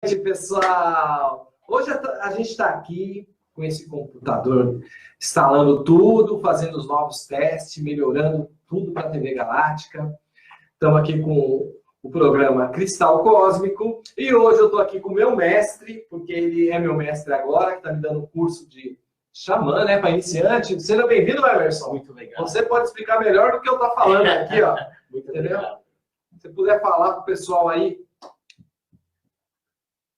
Noite, pessoal! Hoje a gente está aqui com esse computador, instalando tudo, fazendo os novos testes, melhorando tudo para a TV Galáctica. Estamos aqui com o programa Cristal Cósmico e hoje eu estou aqui com o meu mestre, porque ele é meu mestre agora, que está me dando um curso de xamã, né, para iniciante. Seja bem-vindo, Emerson. Muito legal. Você pode explicar melhor do que eu estou falando aqui, ó. Muito Entendeu? legal. Se você puder falar para o pessoal aí,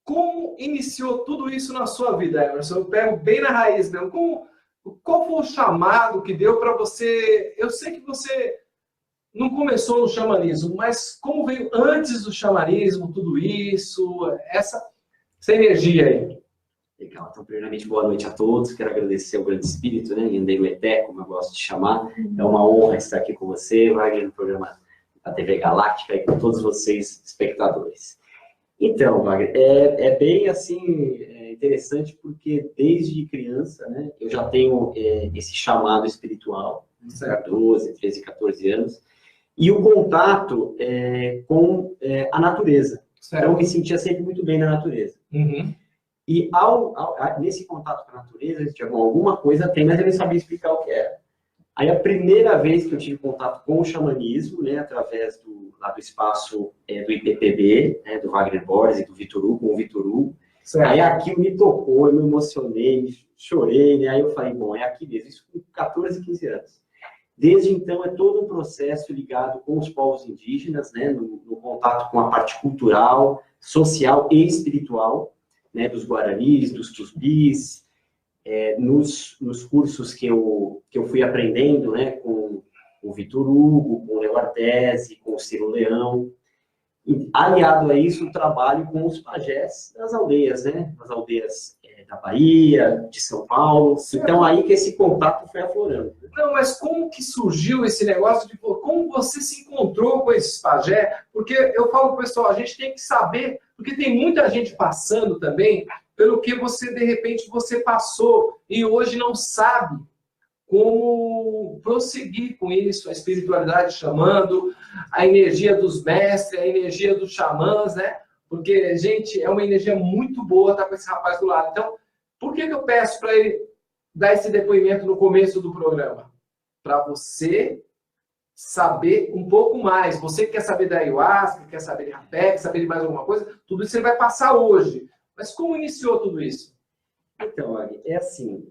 como iniciou tudo isso na sua vida, Emerson? Eu pego bem na raiz mesmo. Qual foi o chamado que deu para você? Eu sei que você não começou no xamanismo, mas como veio antes do xamanismo, tudo isso, essa energia aí? Legal. Então, primeiramente, boa noite a todos. Quero agradecer ao Grande Espírito, né? Yanderueté, como eu gosto de chamar. É uma honra estar aqui com você, Wagner, no programa da TV Galáctica e com todos vocês, espectadores. Então, Wagner, é bem assim, interessante porque desde criança, né, eu já tenho esse chamado espiritual, certo? 12, 13, 14 anos, e o contato com a natureza. Certo. Então, eu me sentia sempre muito bem na natureza. Uhum. E nesse contato com a natureza, tinha alguma coisa tem, mas eu não sabia explicar o que era. Aí a primeira vez que eu tive contato com o xamanismo, né, através do espaço do IPPB, né, do Wagner Borges e do Vitor Hugo, com o Vitor Hugo. Aí aquilo me tocou, eu me emocionei, chorei, né? Aí eu falei, bom, é aqui mesmo, isso com 14, 15 anos. Desde então é todo um processo ligado com os povos indígenas, né, no contato com a parte cultural, social e espiritual, né, dos guaranis, dos tupis, nos cursos que eu fui aprendendo, né, com o Vitor Hugo, com o Leo Artesi, com o Ciro Leão. E, aliado a isso, o trabalho com os pajés das aldeias, né, das aldeias da Bahia, de São Paulo. Certo. Então, aí que esse contato foi aflorando. Não, mas como que surgiu esse negócio de como você se encontrou com esses pajés? Porque eu falo pro pessoal, a gente tem que saber, porque tem muita gente passando também pelo que você, de repente, você passou e hoje não sabe como prosseguir com isso, a espiritualidade chamando, a energia dos mestres, a energia dos xamãs, né? Porque, gente, é uma energia muito boa estar com esse rapaz do lado. Então, por que eu peço para ele dar esse depoimento no começo do programa? Para você saber um pouco mais. Você que quer saber da ayahuasca, quer saber de rapé, quer saber de mais alguma coisa, tudo isso ele vai passar hoje. Mas como iniciou tudo isso? Então, é assim,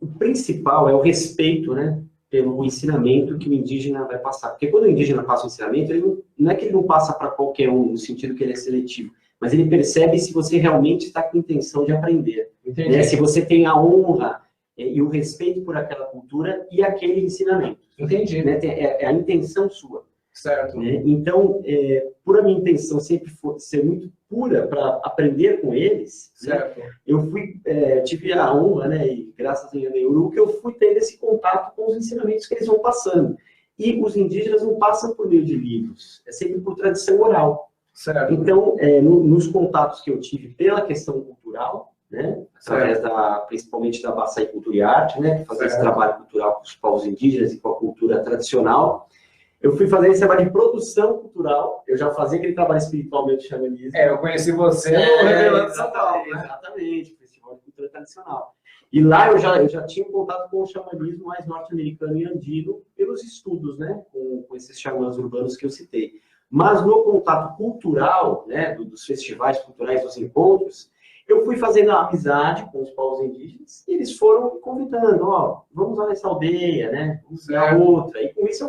o principal é o respeito, né, pelo ensinamento que o indígena vai passar. Porque quando o indígena passa o ensinamento, ele não é que ele não passa para qualquer um, no sentido que ele é seletivo, mas ele percebe se você realmente está com intenção de aprender. Né? Se você tem a honra e o respeito por aquela cultura e aquele ensinamento. Entendi. Né? É a intenção sua. Certo. Né? Então, por a minha intenção sempre ser muito pura para aprender com eles, certo. Né? Eu tive a honra, né, e graças a Yanderu, que eu fui tendo esse contato com os ensinamentos que eles vão passando. E os indígenas não passam por meio de livros, é sempre por tradição oral. Certo. Então, nos contatos que eu tive pela questão cultural, né, através principalmente da Baçaicultura e Arte, né, fazer esse trabalho cultural com os povos indígenas e com a cultura tradicional, eu fui fazer esse trabalho de produção cultural. Eu já fazia aquele trabalho espiritual meio de xamanismo. Eu conheci você no Revelando São Paulo, né? Exatamente, Festival de Cultura Tradicional. E lá eu já tinha um contato com o xamanismo mais norte-americano e andino pelos estudos, né? Com esses xamãs urbanos que eu citei. Mas no contato cultural, né? Dos festivais culturais, dos encontros, eu fui fazendo a amizade com os povos indígenas e eles foram me convidando, ó, vamos lá nessa aldeia, né? Vamos na outra. E com isso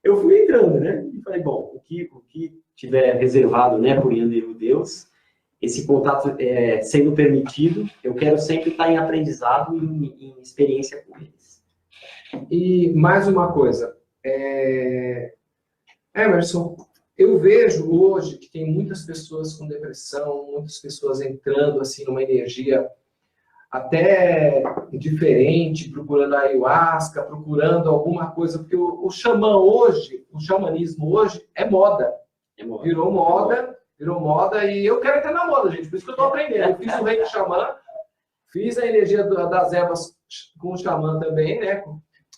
eu fui entrando, né? E falei, bom, o que tiver reservado, né, por Yanderu Deus, esse contato sendo permitido, eu quero sempre estar em aprendizado e em experiência com eles. E mais uma coisa, Emerson, eu vejo hoje que tem muitas pessoas com depressão, muitas pessoas entrando assim numa energia até diferente, procurando a ayahuasca, procurando alguma coisa, porque o xamã hoje, o xamanismo hoje é moda. Virou moda e eu quero entrar na moda, gente, por isso que eu estou aprendendo. Eu fiz o reiki xamã, fiz a energia das ervas com o xamã também, né?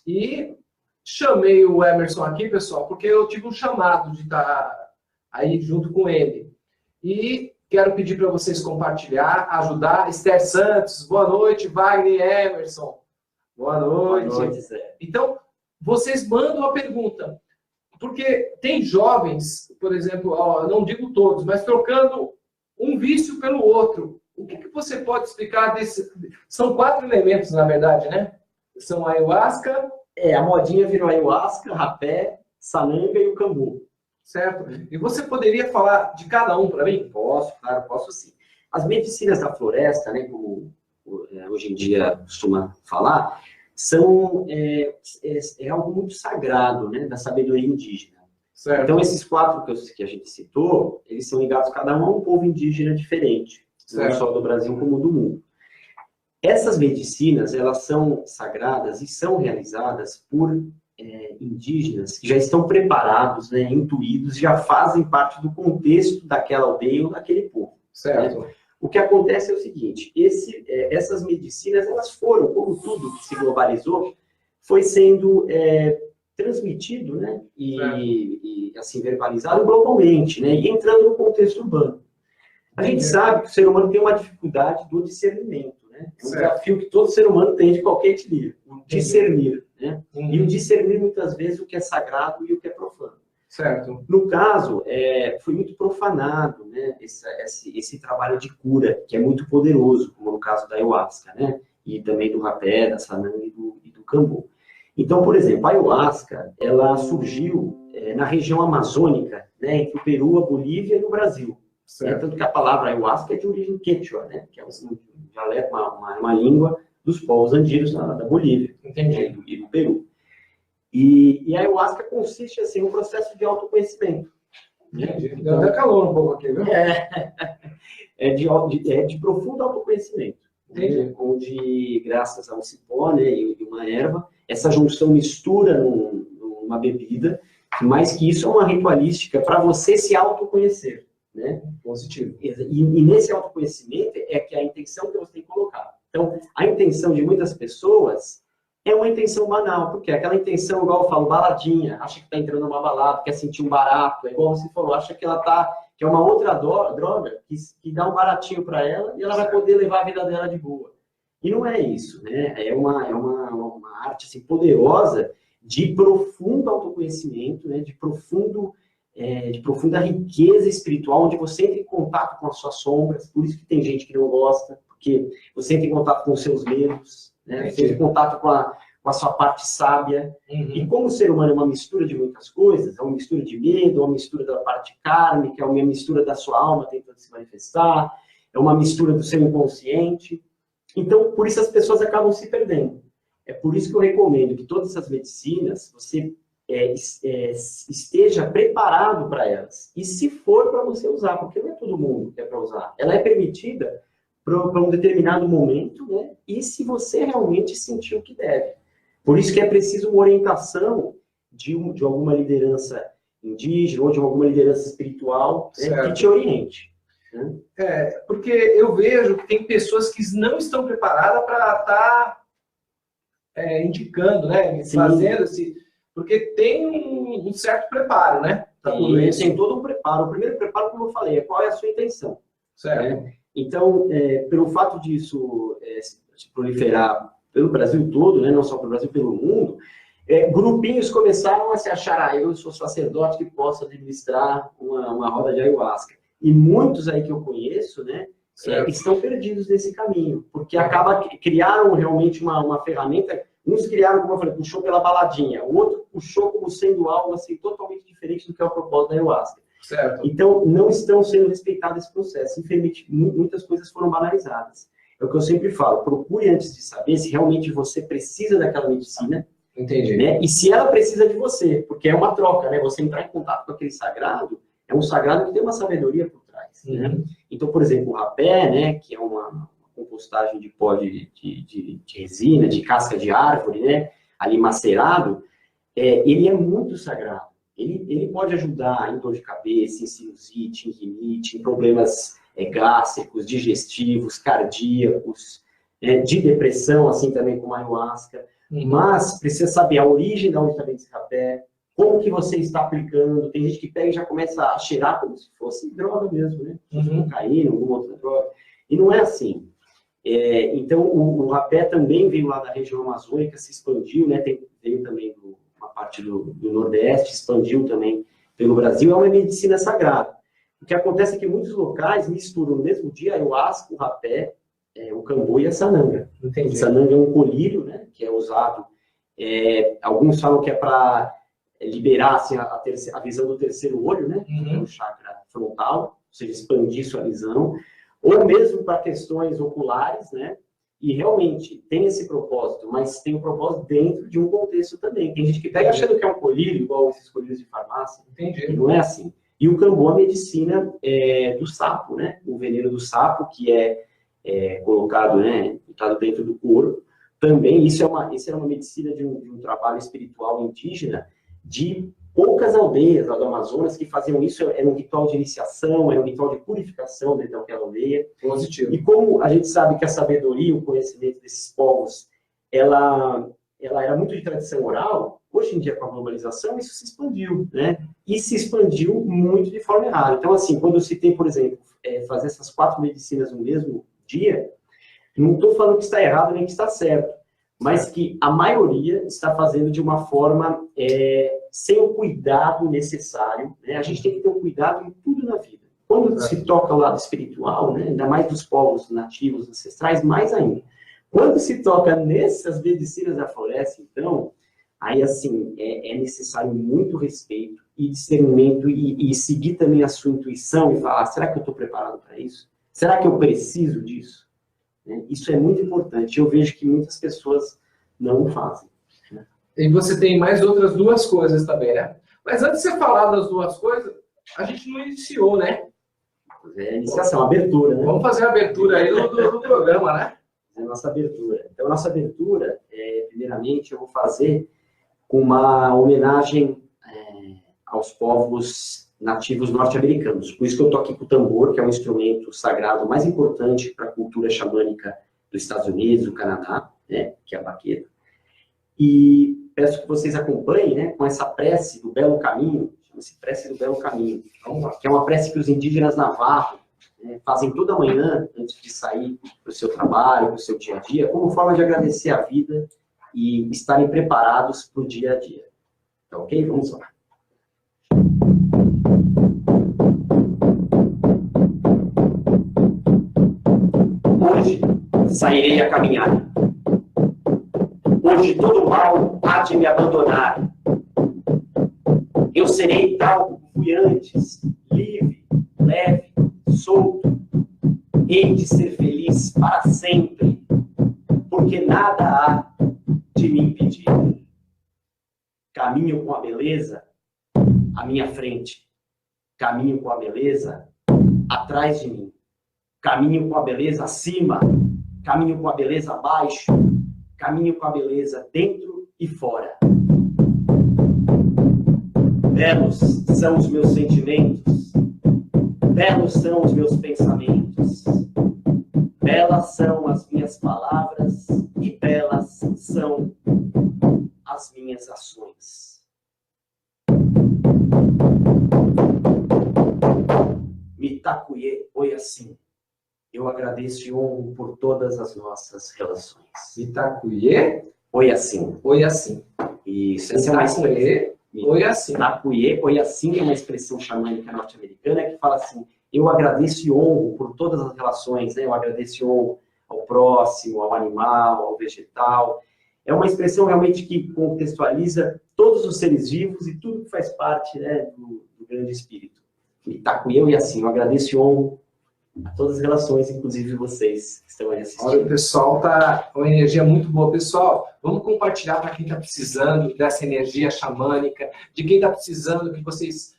E chamei o Emerson aqui, pessoal, porque eu tive um chamado de estar aí junto com ele. E quero pedir para vocês compartilhar, ajudar. Esther Santos, boa noite. Wagner Emerson, boa noite. Boa noite, Zé. Então, vocês mandam a pergunta. Porque tem jovens, por exemplo, ó, não digo todos, mas trocando um vício pelo outro. O que você pode explicar desse... São 4 elementos, na verdade, né? São a ayahuasca... A modinha virou ayahuasca, rapé, sananga e o cambu. Certo? E você poderia falar de cada um para mim? Posso, claro, posso sim. As medicinas da floresta, né, como hoje em dia costuma falar, são algo muito sagrado, né, da sabedoria indígena. Certo. Então, esses 4 que a gente citou, eles são ligados cada um a um povo indígena diferente, não só do Brasil como do mundo. Essas medicinas, elas são sagradas e são realizadas por indígenas que já estão preparados, né, intuídos, já fazem parte do contexto daquela aldeia ou daquele povo. Certo. Né? O que acontece é o seguinte, essas medicinas, elas foram, como tudo que se globalizou, foi sendo transmitido, né, e assim, verbalizado globalmente, né, e entrando no contexto urbano. A gente sabe que o ser humano tem uma dificuldade do discernimento, né? É um desafio que todo ser humano tem de qualquer etnia, o discernir, né? E o discernir, muitas vezes, o que é sagrado e o que é profano. Certo. No caso, foi muito profanado, né, esse trabalho de cura, que é muito poderoso, como no caso da ayahuasca, né? E também do rapé, da sananga e do cambu. Então, por exemplo, a ayahuasca, ela surgiu na região amazônica, né, entre o Peru, a Bolívia e o Brasil. Tanto que a palavra ayahuasca é de origem quechua, né, que é um dialeto, uma língua dos povos andinos da Bolívia. Entendi. E do Peru. E a ayahuasca consiste assim, em um processo de autoconhecimento. Entendi. Deu até calor um pouco aqui, viu? De profundo autoconhecimento. Né, onde, graças a um cipó, né, e uma erva, essa junção mistura numa bebida, mais que isso é uma ritualística para você se autoconhecer. Né? Positivo. E nesse autoconhecimento é que a intenção que você tem que colocar. Então, a intenção de muitas pessoas é uma intenção banal, porque é aquela intenção, igual eu falo, baladinha, acha que está entrando numa balada, quer sentir um barato, é igual você falou, acha que que é uma outra droga que dá um baratinho para ela e ela vai poder levar a vida dela de boa. E não é isso, né? É uma arte assim, poderosa de profundo autoconhecimento, né? de profunda riqueza espiritual, onde você entra em contato com as suas sombras, por isso que tem gente que não gosta, porque você entra em contato com os seus medos, né? Você entra em contato com a sua parte sábia. E como o ser humano é uma mistura de muitas coisas, é uma mistura de medo, é uma mistura da parte kármica, é uma mistura da sua alma tentando se manifestar, é uma mistura do seu inconsciente. Então, por isso as pessoas acabam se perdendo. É por isso que eu recomendo que todas essas medicinas, você esteja preparado para elas. E se for para você usar, porque não é todo mundo que é para usar. Ela é permitida para um determinado momento, né? E se você realmente sentir o que deve. Por isso que é preciso uma orientação de alguma liderança indígena ou de alguma liderança espiritual, né, que te oriente. Né? Porque eu vejo que tem pessoas que não estão preparadas para estar indicando, né? Fazendo esse... Porque tem um certo preparo, né? Tem todo um preparo. O primeiro preparo, como eu falei, é qual é a sua intenção. Certo. Né? Então, pelo fato disso se proliferar pelo Brasil todo, né? Não só pelo Brasil, pelo mundo, grupinhos começaram a se achar, eu sou sacerdote que posso administrar uma roda de ayahuasca. E muitos aí que eu conheço, né? Estão perdidos nesse caminho, porque criaram realmente uma ferramenta. Uns criaram, como eu falei, puxou pela baladinha, o outro puxou como sendo algo assim, totalmente diferente do que é o propósito da ayahuasca. Certo. Então, não estão sendo respeitados esse processo. Infelizmente, muitas coisas foram banalizadas. É o que eu sempre falo, procure antes de saber se realmente você precisa daquela medicina. Entendi. Né? E se ela precisa de você, porque é uma troca, né? Você entrar em contato com aquele sagrado, é um sagrado que tem uma sabedoria por trás. Né? Então, por exemplo, o rapé, né, que é uma compostagem de pó de resina, de casca de árvore, né, ali macerado, ele é muito sagrado. Ele pode ajudar em dor de cabeça, em sinusite, em rinite, em problemas gástricos, digestivos, cardíacos, de depressão, assim também como a ayahuasca. Mas precisa saber a origem de onde está vindo esse rapé, como que você está aplicando. Tem gente que pega e já começa a cheirar como se fosse droga mesmo, né? Cocaína, alguma outra droga. E não é assim. Então, o rapé também veio lá da região amazônica, se expandiu, né? Veio também uma parte do Nordeste, expandiu também pelo Brasil. É uma medicina sagrada. O que acontece é que muitos locais misturam no mesmo dia a ayahuasca, o rapé, o cambô e a sananga. Entendi. A sananga é um colírio, né? Que é usado. Alguns falam que é para liberar assim, a visão do terceiro olho, né? O chakra frontal, ou seja, expandir sua visão. Ou mesmo para questões oculares, né? E realmente tem esse propósito, mas tem um propósito dentro de um contexto também. Tem gente que pega achando que é um colírio, igual esses colírios de farmácia. Entendi. E não é assim. E o cambô, a medicina do sapo, né? O veneno do sapo, que é colocado, né? Botado dentro do corpo. Também, isso é uma medicina de um trabalho espiritual indígena de poucas aldeias lá do Amazonas que faziam isso. Era um ritual de iniciação, era um ritual de purificação dentro daquela aldeia. Positivo. E como a gente sabe que a sabedoria, o conhecimento desses povos, ela era muito de tradição oral, hoje em dia com a globalização isso se expandiu, né? E se expandiu muito de forma errada. Então, assim, quando se tem, por exemplo, fazer essas 4 medicinas no mesmo dia, não estou falando que está errado nem que está certo, mas que a maioria está fazendo de uma forma sem o cuidado necessário, né? A gente tem que ter um cuidado em tudo na vida. Quando se toca o lado espiritual, né? Ainda mais dos povos nativos, ancestrais, mais ainda. Quando se toca nessas medicinas da floresta, então, aí, assim, é necessário muito respeito e discernimento e seguir também a sua intuição e falar, será que eu estou preparado para isso? Será que eu preciso disso? Isso é muito importante. Eu vejo que muitas pessoas não fazem. Né? E você tem mais outras 2 coisas também, né? Mas antes de você falar das 2 coisas, a gente não iniciou, né? Iniciação, abertura, né? Vamos fazer a abertura aí do programa, né? A nossa abertura. Então, a nossa abertura, primeiramente, eu vou fazer com uma homenagem aos povos nativos norte-americanos. Por isso que eu estou aqui com o tambor, que é um instrumento sagrado mais importante para a cultura xamânica dos Estados Unidos, do Canadá, né, que é a baqueta. E peço que vocês acompanhem, né, com essa prece do Belo Caminho, chama-se Prece do Belo Caminho, que é uma prece que os indígenas navarros fazem toda manhã, antes de sair para o seu trabalho, para o seu dia a dia, como forma de agradecer a vida e estarem preparados para o dia a dia. Então, ok? Vamos lá. Hoje sairei a caminhar. Hoje todo mal há de me abandonar. Eu serei tal como fui antes, livre, leve, solto. Hei de ser feliz para sempre, porque nada há de me impedir. Caminho com a beleza à minha frente. Caminho com a beleza atrás de mim. Caminho com a beleza acima. Caminho com a beleza abaixo. Caminho com a beleza dentro e fora. Belos são os meus sentimentos. Belos são os meus pensamentos. Belas são as minhas palavras e belas são as minhas ações. Mitakuye Oyasin. Eu agradeço e honro por todas as nossas relações. Mitakuye Oyasin. Oyasin. Isso, essa é uma expressão. Oyasin. Mitakuye Oyasin é uma expressão xamânica norte-americana que fala assim, eu agradeço e honro por todas as relações, né? Eu agradeço e honro ao próximo, ao animal, ao vegetal. É uma expressão realmente que contextualiza todos os seres vivos e tudo que faz parte, né, do grande espírito. Mitakuye Oyasin, eu agradeço e honro a todas as relações, inclusive vocês que estão aí assistindo. Olha, o pessoal tá com uma energia muito boa. Pessoal, vamos compartilhar para quem está precisando dessa energia xamânica, de quem está precisando, que vocês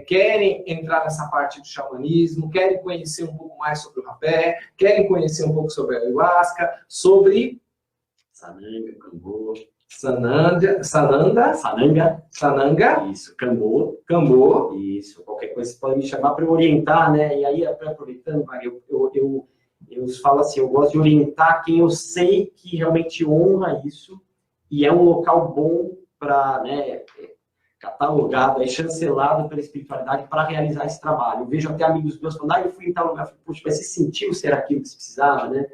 querem entrar nessa parte do xamanismo, querem conhecer um pouco mais sobre o rapé, querem conhecer um pouco sobre a ayahuasca, sobre Sananga, Cambô. Sananga. Isso, Cambô. Isso, qualquer coisa você pode me chamar para eu orientar, né? E aí, aproveitando, eu falo assim, eu gosto de orientar quem eu sei que realmente honra isso e é um local bom para, né, catalogado, aí, chancelado pela espiritualidade para realizar esse trabalho. Eu vejo até amigos meus falando, eu fui em tal lugar, puxa, mas você sentiu ser aquilo que você precisava, né?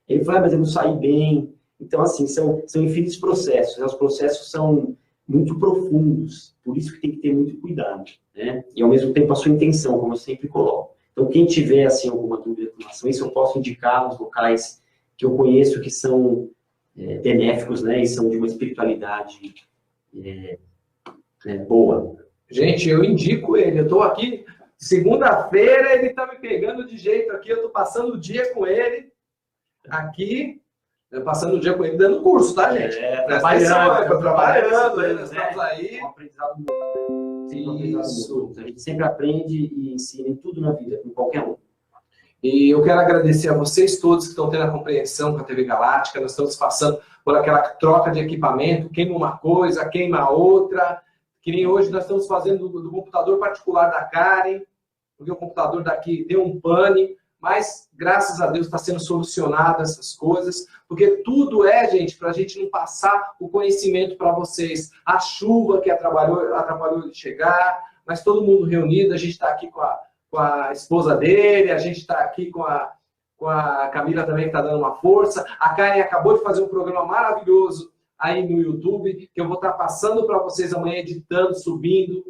Ele falou, mas eu não saí bem. Então, assim, são infinitos processos, né? Os processos são muito profundos, por isso que tem que ter muito cuidado, né? E, ao mesmo tempo, a sua intenção, como eu sempre coloco. Então, quem tiver, assim, alguma dúvida com relação a isso, eu posso indicar os locais que eu conheço que são benéficos, né? E são de uma espiritualidade boa. Gente, eu indico ele. Eu estou aqui, segunda-feira, ele está me pegando de jeito aqui. Eu estou passando o dia com ele aqui. Passando o dia com ele dando curso, tá, gente? Trabalhando, nós estamos aí. É um aprendizado mútuo. Isso. A gente sempre aprende e ensina em tudo na vida, com qualquer um. E eu quero agradecer a vocês todos que estão tendo a compreensão com a TV Galáctica. Nós estamos passando por aquela troca de equipamento, queima uma coisa, queima outra. Que nem hoje nós estamos fazendo do computador particular da Karen, porque o computador daqui deu um pane, mas graças a Deus está sendo solucionado essas coisas, porque tudo gente, para a gente não passar o conhecimento para vocês. A chuva que atrapalhou de chegar, mas todo mundo reunido, a gente está aqui com a esposa dele, a gente está aqui com a Camila também, que está dando uma força. A Karen acabou de fazer um programa maravilhoso aí no YouTube, que eu vou estar passando para vocês amanhã, editando, subindo,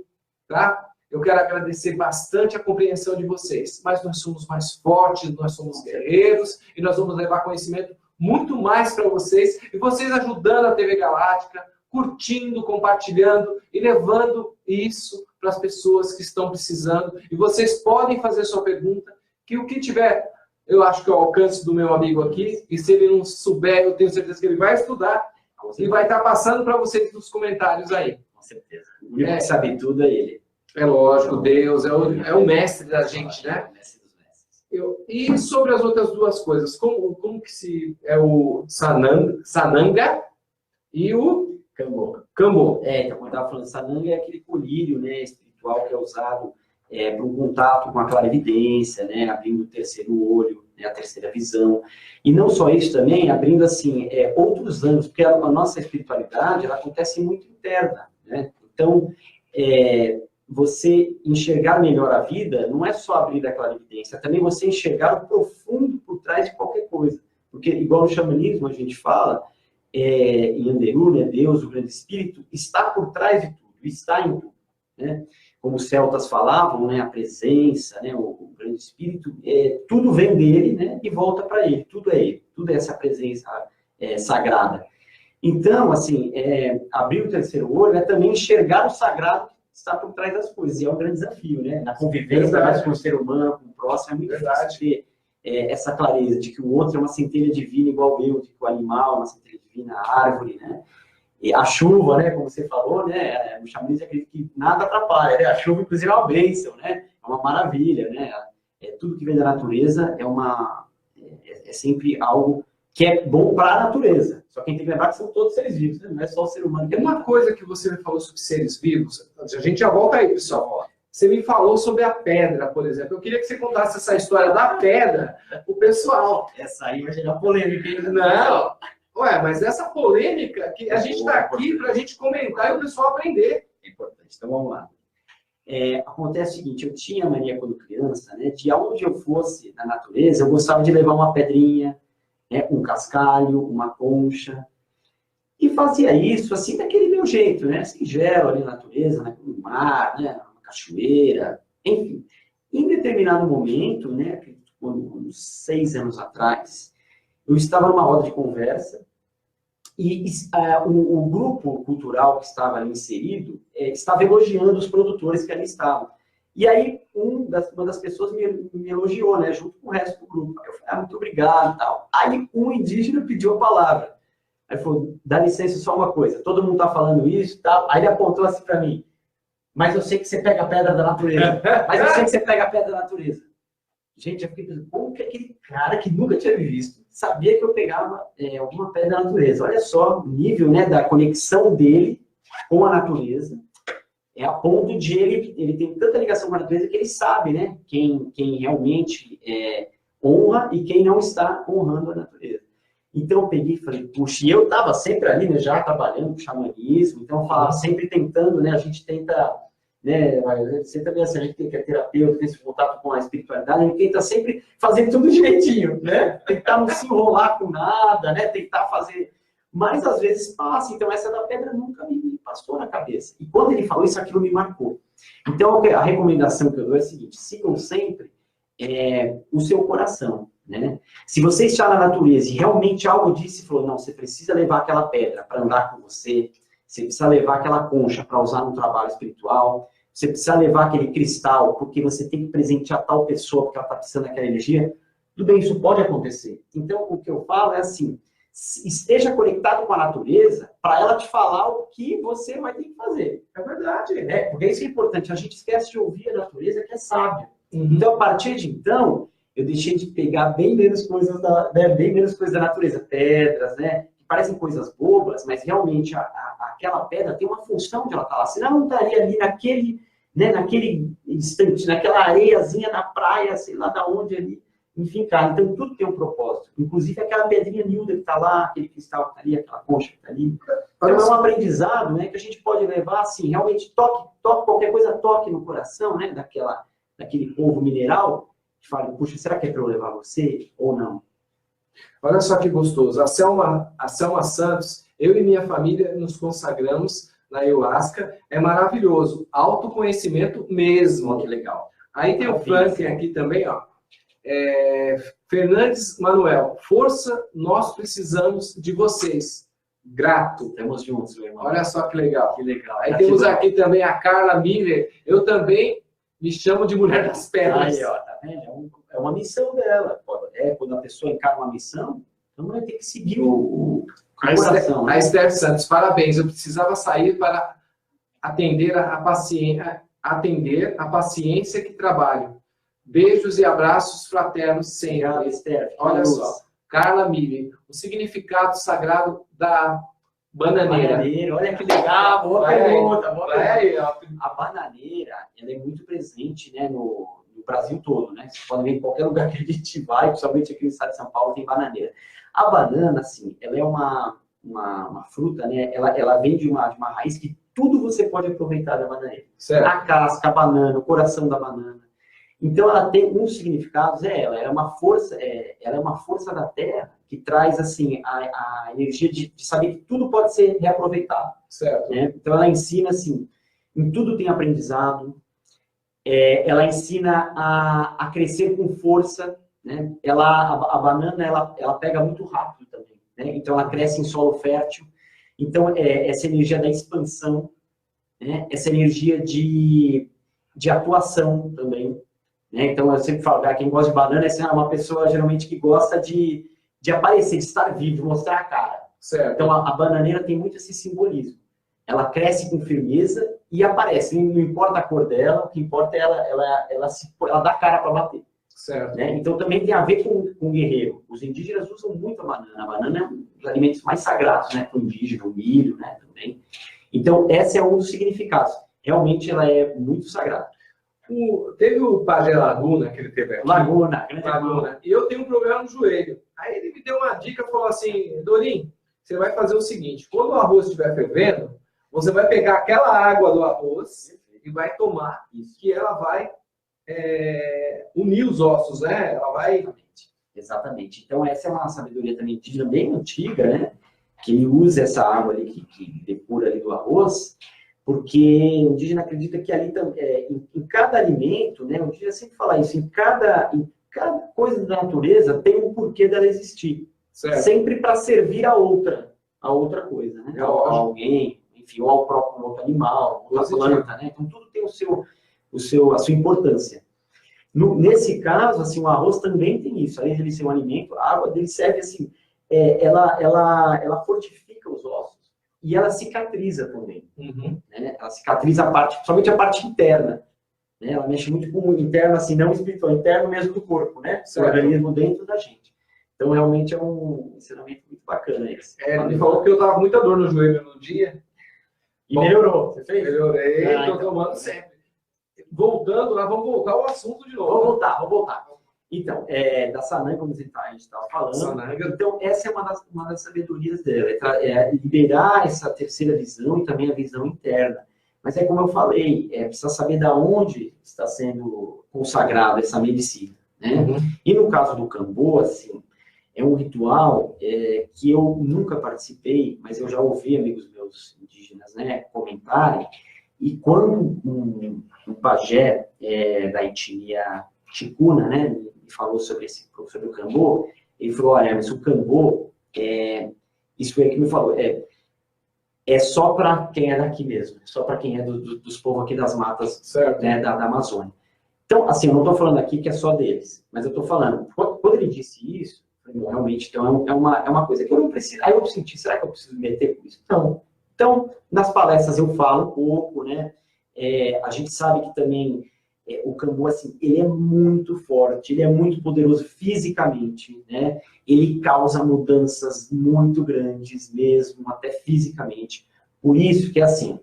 tá? Eu quero agradecer bastante a compreensão de vocês, mas nós somos mais fortes, nós somos guerreiros, e nós vamos levar conhecimento muito mais para vocês, e vocês ajudando a TV Galáctica, curtindo, compartilhando e levando isso para as pessoas que estão precisando. E vocês podem fazer sua pergunta, que o que tiver, eu acho que é o alcance do meu amigo aqui, e se ele não souber, eu tenho certeza que ele vai estudar, e vai estar passando para vocês nos comentários aí. Com certeza. O único que sabe tudo é ele. É lógico, Deus é o mestre da gente, né? É o mestre dos mestres. E sobre as outras duas coisas, como que se é o Sananga e o Cambô. Cambô? Então, como eu estava falando, Sananga é aquele colírio, né, espiritual que é usado para um contato com a clarividência, né, abrindo o terceiro olho, né, a terceira visão. E não só isso também, abrindo assim outros ângulos, porque a nossa espiritualidade ela acontece muito interna, né? Então, você enxergar melhor a vida não é só abrir a clarividência, é também você enxergar o profundo por trás de qualquer coisa. Porque, igual no xamanismo a gente fala, em Anderu, né, Deus, o grande espírito, está por trás de tudo, está em tudo, né? Como os celtas falavam, né, a presença, né, o grande espírito, tudo vem dele, né, e volta para ele, tudo é essa presença sagrada. Então, assim, abrir o terceiro olho é também enxergar o sagrado que está por trás das coisas, e é um grande desafio, né, na convivência mais com o ser humano, com o próximo, é muito difícil ter essa clareza de que o outro é uma centelha divina igual eu, de que o animal é uma centelha divina, a árvore, né. E a chuva, né, como você falou, né, no xamanismo acredita que nada atrapalha, né? A chuva, inclusive, é uma bênção, né, é uma maravilha, né, tudo que vem da natureza é sempre algo que é bom para a natureza. Só que a gente tem que lembrar que são todos seres vivos, né? Não é só o ser humano. Tem uma coisa que você me falou sobre seres vivos, a gente já volta aí, pessoal. Você me falou sobre a pedra, por exemplo. Eu queria que você contasse essa história da pedra pro pessoal. Essa aí vai gerar polêmica, hein? Não. Ué, mas essa polêmica que a gente está aqui para a gente comentar e o pessoal aprender. É importante. Então, vamos lá. Acontece o seguinte, eu tinha mania quando criança, né, de aonde eu fosse na natureza, eu gostava de levar uma pedrinha, né, um cascalho, uma concha, e fazia isso, assim, daquele meu jeito, né, singelo ali na natureza, né, no mar, né, uma cachoeira, enfim. Em determinado momento, né, uns 6 anos atrás, eu estava numa roda de conversa, e o grupo cultural que estava ali inserido estava elogiando os produtores que ali estavam. E aí, uma das pessoas me elogiou, né, junto com o resto do grupo. Eu falei, muito obrigado e tal. Aí, um indígena pediu a palavra. Aí falou, dá licença, só uma coisa, todo mundo está falando isso e tal. Aí ele apontou assim para mim, mas eu sei que você pega a pedra da natureza. Mas eu sei que você pega a pedra da natureza. Gente, eu fiquei pensando, como que aquele cara que nunca tinha me visto sabia que eu pegava alguma pedra da natureza? Olha só o nível, né, da conexão dele com a natureza. A ponto de ele tem tanta ligação com a natureza que ele sabe, né, quem realmente honra e quem não está honrando a natureza. Então eu peguei e falei, puxa, e eu estava sempre ali, né, já trabalhando com xamanismo, então eu falava sempre tentando, né, a gente tenta, né, você também assim, a gente tem que é terapeuta, tem esse contato com a espiritualidade, a gente tenta sempre fazer tudo direitinho, né, tentar não se enrolar com nada, né, tentar fazer, mas às vezes passa, então essa da pedra nunca me passou na cabeça. E quando ele falou isso, aquilo me marcou. Então a recomendação que eu dou é a seguinte, sigam sempre o seu coração, né? Se você está na natureza e realmente algo disse, falou, não, você precisa levar aquela pedra para andar com você, você precisa levar aquela concha para usar no trabalho espiritual, você precisa levar aquele cristal porque você tem que presentear tal pessoa porque ela está precisando daquela energia, tudo bem, isso pode acontecer. Então, o que eu falo é assim, esteja conectado com a natureza para ela te falar o que você vai ter que fazer. É verdade, né? Porque isso é importante, a gente esquece de ouvir a natureza que é sábia. Então, a partir de então, eu deixei de pegar bem menos coisas da natureza, pedras, né? Que parecem coisas bobas, mas realmente aquela pedra tem uma função de ela estar lá. Senão ela não estaria ali naquele instante, naquela areiazinha na praia, sei lá da onde ali, enfim, cara. Então tudo tem um propósito. Inclusive aquela pedrinha miúda que está lá, aquele cristal que está ali, aquela concha que está ali. Então é um aprendizado, né? Que a gente pode levar assim, realmente toque, qualquer coisa toque no coração, né? Daquele polvo mineral. Fala, puxa, será que é para eu levar você ou não? Olha só que gostoso. A Selma Santos, eu e minha família nos consagramos na ayahuasca. É maravilhoso. Autoconhecimento mesmo. Que legal. Aí tem o Franklin aqui também, ó. Fernandes Manuel. Força, nós precisamos de vocês. Grato. Estamos juntos, meu irmão. Olha só que legal. Que legal. Aí temos aqui também a Carla Miller. Eu também me chamo de Mulher das Pedras. Aí, ó, tá vendo? É uma missão dela. Quando a pessoa encara uma missão, então vai ter que seguir o coração. A Esther Santos, parabéns. Eu precisava sair para atender a paciência que trabalho. Beijos e abraços fraternos sempre. Obrigado, Esther. Olha só. Carla Miller, o significado sagrado da bananeira. Olha que legal, boa pergunta. A bananeira, ela é muito presente, né, no Brasil todo, né? Você pode ver em qualquer lugar que a gente vai, principalmente aqui no estado de São Paulo, tem bananeira. A banana, assim, ela é uma fruta, né? Ela vem de uma raiz que tudo você pode aproveitar da bananeira. Certo. A casca, a banana, o coração da banana. Então, ela tem um significado, ela é uma força da terra que traz, assim, a energia de saber que tudo pode ser reaproveitado. Certo. Né? Então, ela ensina, assim, em tudo tem aprendizado, ela ensina a crescer com força, né? A banana, ela pega muito rápido também, né? Então, ela cresce em solo fértil. Então, essa energia da expansão, né? Essa energia de atuação também. Né? Então, eu sempre falo, quem gosta de banana é uma pessoa, geralmente, que gosta de aparecer, de estar vivo, mostrar a cara. Certo. Então, a bananeira tem muito esse simbolismo. Ela cresce com firmeza e aparece. Não importa a cor dela, o que importa é ela dá cara para bater. Certo. Né? Então, também tem a ver com o guerreiro. Os indígenas usam muito a banana. A banana é um dos alimentos mais sagrados, né, para o indígena, o milho, né, também. Então, esse é um dos significados. Realmente, ela é muito sagrada. Teve o Padre Laguna, que ele teve aqui. Laguna. E eu tenho um problema no joelho. Aí ele me deu uma dica, falou assim, Dorim, você vai fazer o seguinte, quando o arroz estiver fervendo, você vai pegar aquela água do arroz e vai tomar, que ela vai unir os ossos, né? Ela vai... Exatamente. Então, essa é uma sabedoria também indígena bem antiga, né? Que ele usa essa água ali, que depura ali do arroz, porque o indígena acredita que ali, em cada alimento, né? O indígena sempre fala isso, em cada coisa da natureza tem um porquê dela existir. Certo. Sempre para servir a outra coisa, né? A alguém, enfim, ou ao próprio outro animal, ou a planta, né? Então, tudo tem a sua importância. Nesse caso, assim, o arroz também tem isso. Além de ele ser um alimento, a água dele serve assim, ela fortifica os ossos e ela cicatriza também. Uhum. Né? Ela cicatriza principalmente a parte interna. Né? Ela mexe muito com o interno, assim, não espiritual, interno mesmo do corpo, né? O organismo dentro da gente. Então, realmente é um ensinamento muito bacana esse. Ele me falou que eu tava com muita dor no joelho no dia. E melhorou, você fez? Melhorei, estou tomando sempre. Voltando lá, vamos voltar ao assunto de novo. Vamos voltar. Então, da Sananga, como a gente estava falando. Sananga. Então, essa é uma das sabedorias dela, é liberar essa terceira visão e também a visão interna. Mas é como eu falei, precisa saber de onde está sendo consagrada essa medicina, né? Uhum. E no caso do Cambô, assim, é um ritual que eu nunca participei, mas eu já ouvi amigos meus indígenas, né, comentarem. E quando um pajé da etnia ticuna, né, me falou sobre o Cambô, ele falou, olha, mas o Cambô, isso aí que me falou, é só para quem é daqui mesmo, só para quem é dos povos aqui das matas, né, da Amazônia. Então, assim, eu não estou falando aqui que é só deles, mas eu estou falando, quando ele disse isso, realmente, então é uma coisa que eu não preciso, aí eu senti, será que eu preciso me meter com isso? Não. Então, nas palestras eu falo um pouco, né, a gente sabe que também o Cambô, assim, ele é muito forte, ele é muito poderoso fisicamente, né? Ele causa mudanças muito grandes mesmo, até fisicamente. Por isso que, assim,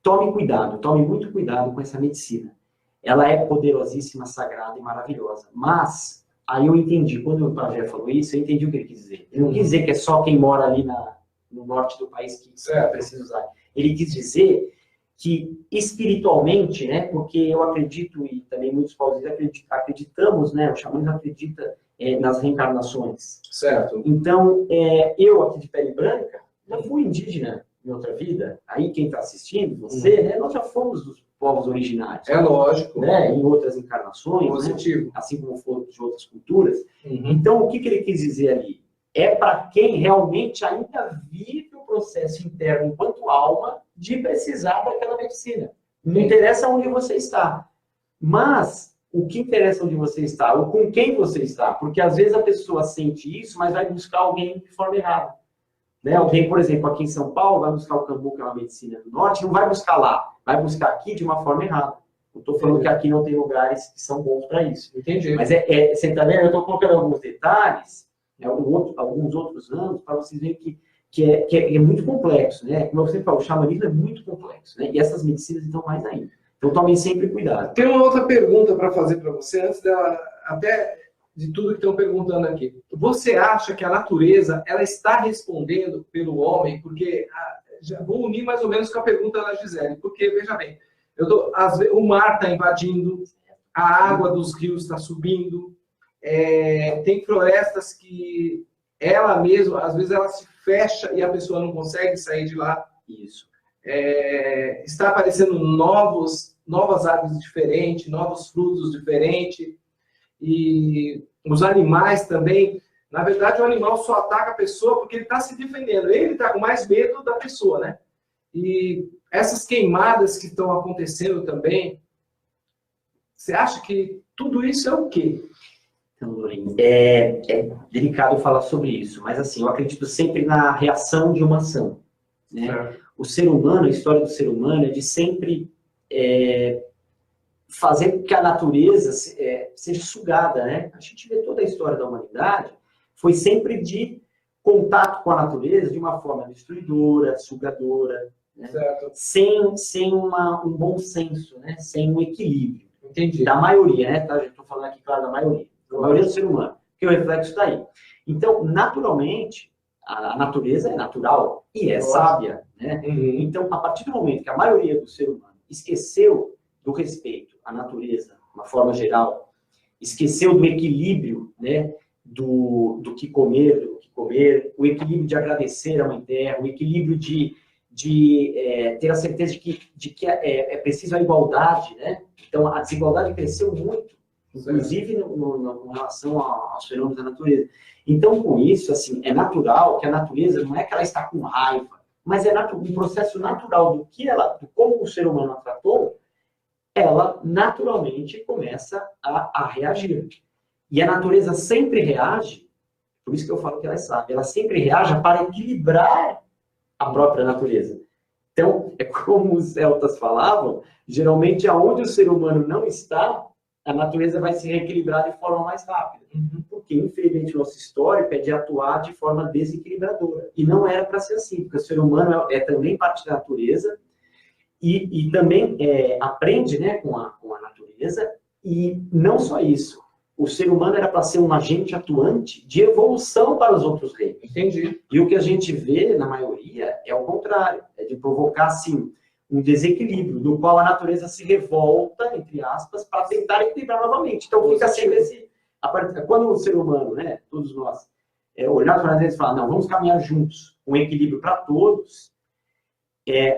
tome muito cuidado com essa medicina. Ela é poderosíssima, sagrada e maravilhosa. Mas, aí eu entendi, quando o pajé falou isso, eu entendi o que ele quis dizer. Ele não quis dizer que é só quem mora ali no norte do país que precisa usar. Ele quis dizer que espiritualmente, né, porque eu acredito, e também muitos paulistas acreditamos, né, o xamanismo acredita nas reencarnações. Certo. Então, eu aqui de pele branca, já fui indígena em outra vida, aí quem está assistindo, você, né, nós já fomos dos povos originários. É lógico. Né, em outras encarnações, positivo. Né, assim como foram de outras culturas. Uhum. Então, o que ele quis dizer ali? É para quem realmente ainda vive o processo interno enquanto alma de precisar daquela medicina. Não interessa onde você está. Mas o que interessa onde você está, ou com quem você está. Porque às vezes a pessoa sente isso, mas vai buscar alguém de forma errada. Né? Alguém, por exemplo, aqui em São Paulo, vai buscar o Cambô, que é uma medicina do norte, não vai buscar lá, vai buscar aqui de uma forma errada. Eu estou falando que aqui não tem lugares que são bons para isso. Entendi. Mas você está vendo? Eu estou colocando alguns detalhes, alguns outros anos, para vocês verem que é muito complexo, né? Como você falou, o xamanismo é muito complexo, né? E essas medicinas, então, mais ainda. Então, tomem sempre cuidado. Tem uma outra pergunta para fazer para você, antes dela, até de tudo que estão perguntando aqui. Você acha que a natureza, ela está respondendo pelo homem? Porque, já vou unir mais ou menos com a pergunta da Gisele, porque, veja bem, o mar está invadindo, a água dos rios está subindo, tem florestas que ela mesma, às vezes ela se fecha e a pessoa não consegue sair de lá. Isso. Está aparecendo novas árvores diferentes, novos frutos diferentes. E os animais também. Na verdade, o animal só ataca a pessoa porque ele está se defendendo. Ele está com mais medo da pessoa, né? E essas queimadas que estão acontecendo também, você acha que tudo isso é o quê? Então, Lourinho, é delicado falar sobre isso, mas assim, eu acredito sempre na reação de uma ação. Né? O ser humano, a história do ser humano é de sempre fazer com que a natureza seja sugada. Né? A gente vê toda a história da humanidade, foi sempre de contato com a natureza de uma forma destruidora, sugadora, né? Sem um bom senso, né? Sem um equilíbrio. Entendi. Da maioria, né? Tá? Eu estou falando aqui, claro, da maioria. Da maioria do ser humano, que o reflexo está aí. Então, naturalmente, a natureza é natural e é sábia. Né? Uhum. Então, a partir do momento que a maioria do ser humano esqueceu do respeito à natureza, de uma forma geral, esqueceu do equilíbrio, né? do que comer, o equilíbrio de agradecer a Mãe Terra, o equilíbrio de ter a certeza de que é preciso a igualdade. Né? Então, a desigualdade cresceu muito, inclusive com relação aos fenômenos da natureza. Então, com isso, assim, é natural que a natureza, não é que ela está com raiva, mas é um processo natural do como o ser humano a tratou, ela naturalmente começa a reagir. E a natureza sempre reage, por isso que eu falo que ela é sábia, ela sempre reage para equilibrar a própria natureza. Então, é como os celtas falavam, geralmente aonde o ser humano não está, a natureza vai se reequilibrar de forma mais rápida. Porque, infelizmente, o nosso histórico é de atuar de forma desequilibradora. E não era para ser assim, porque o ser humano é também parte da natureza e também aprende, né, com a natureza E não só isso. O ser humano era para ser um agente atuante de evolução para os outros reinos. Entendi. E o que a gente vê, na maioria, é o contrário. É de provocar, assim, um desequilíbrio, no qual a natureza se revolta, entre aspas, para tentar equilibrar novamente. Então fica sempre esse... Quando o ser humano, né, todos nós, olhar para eles e falar, não, vamos caminhar juntos, um equilíbrio para todos,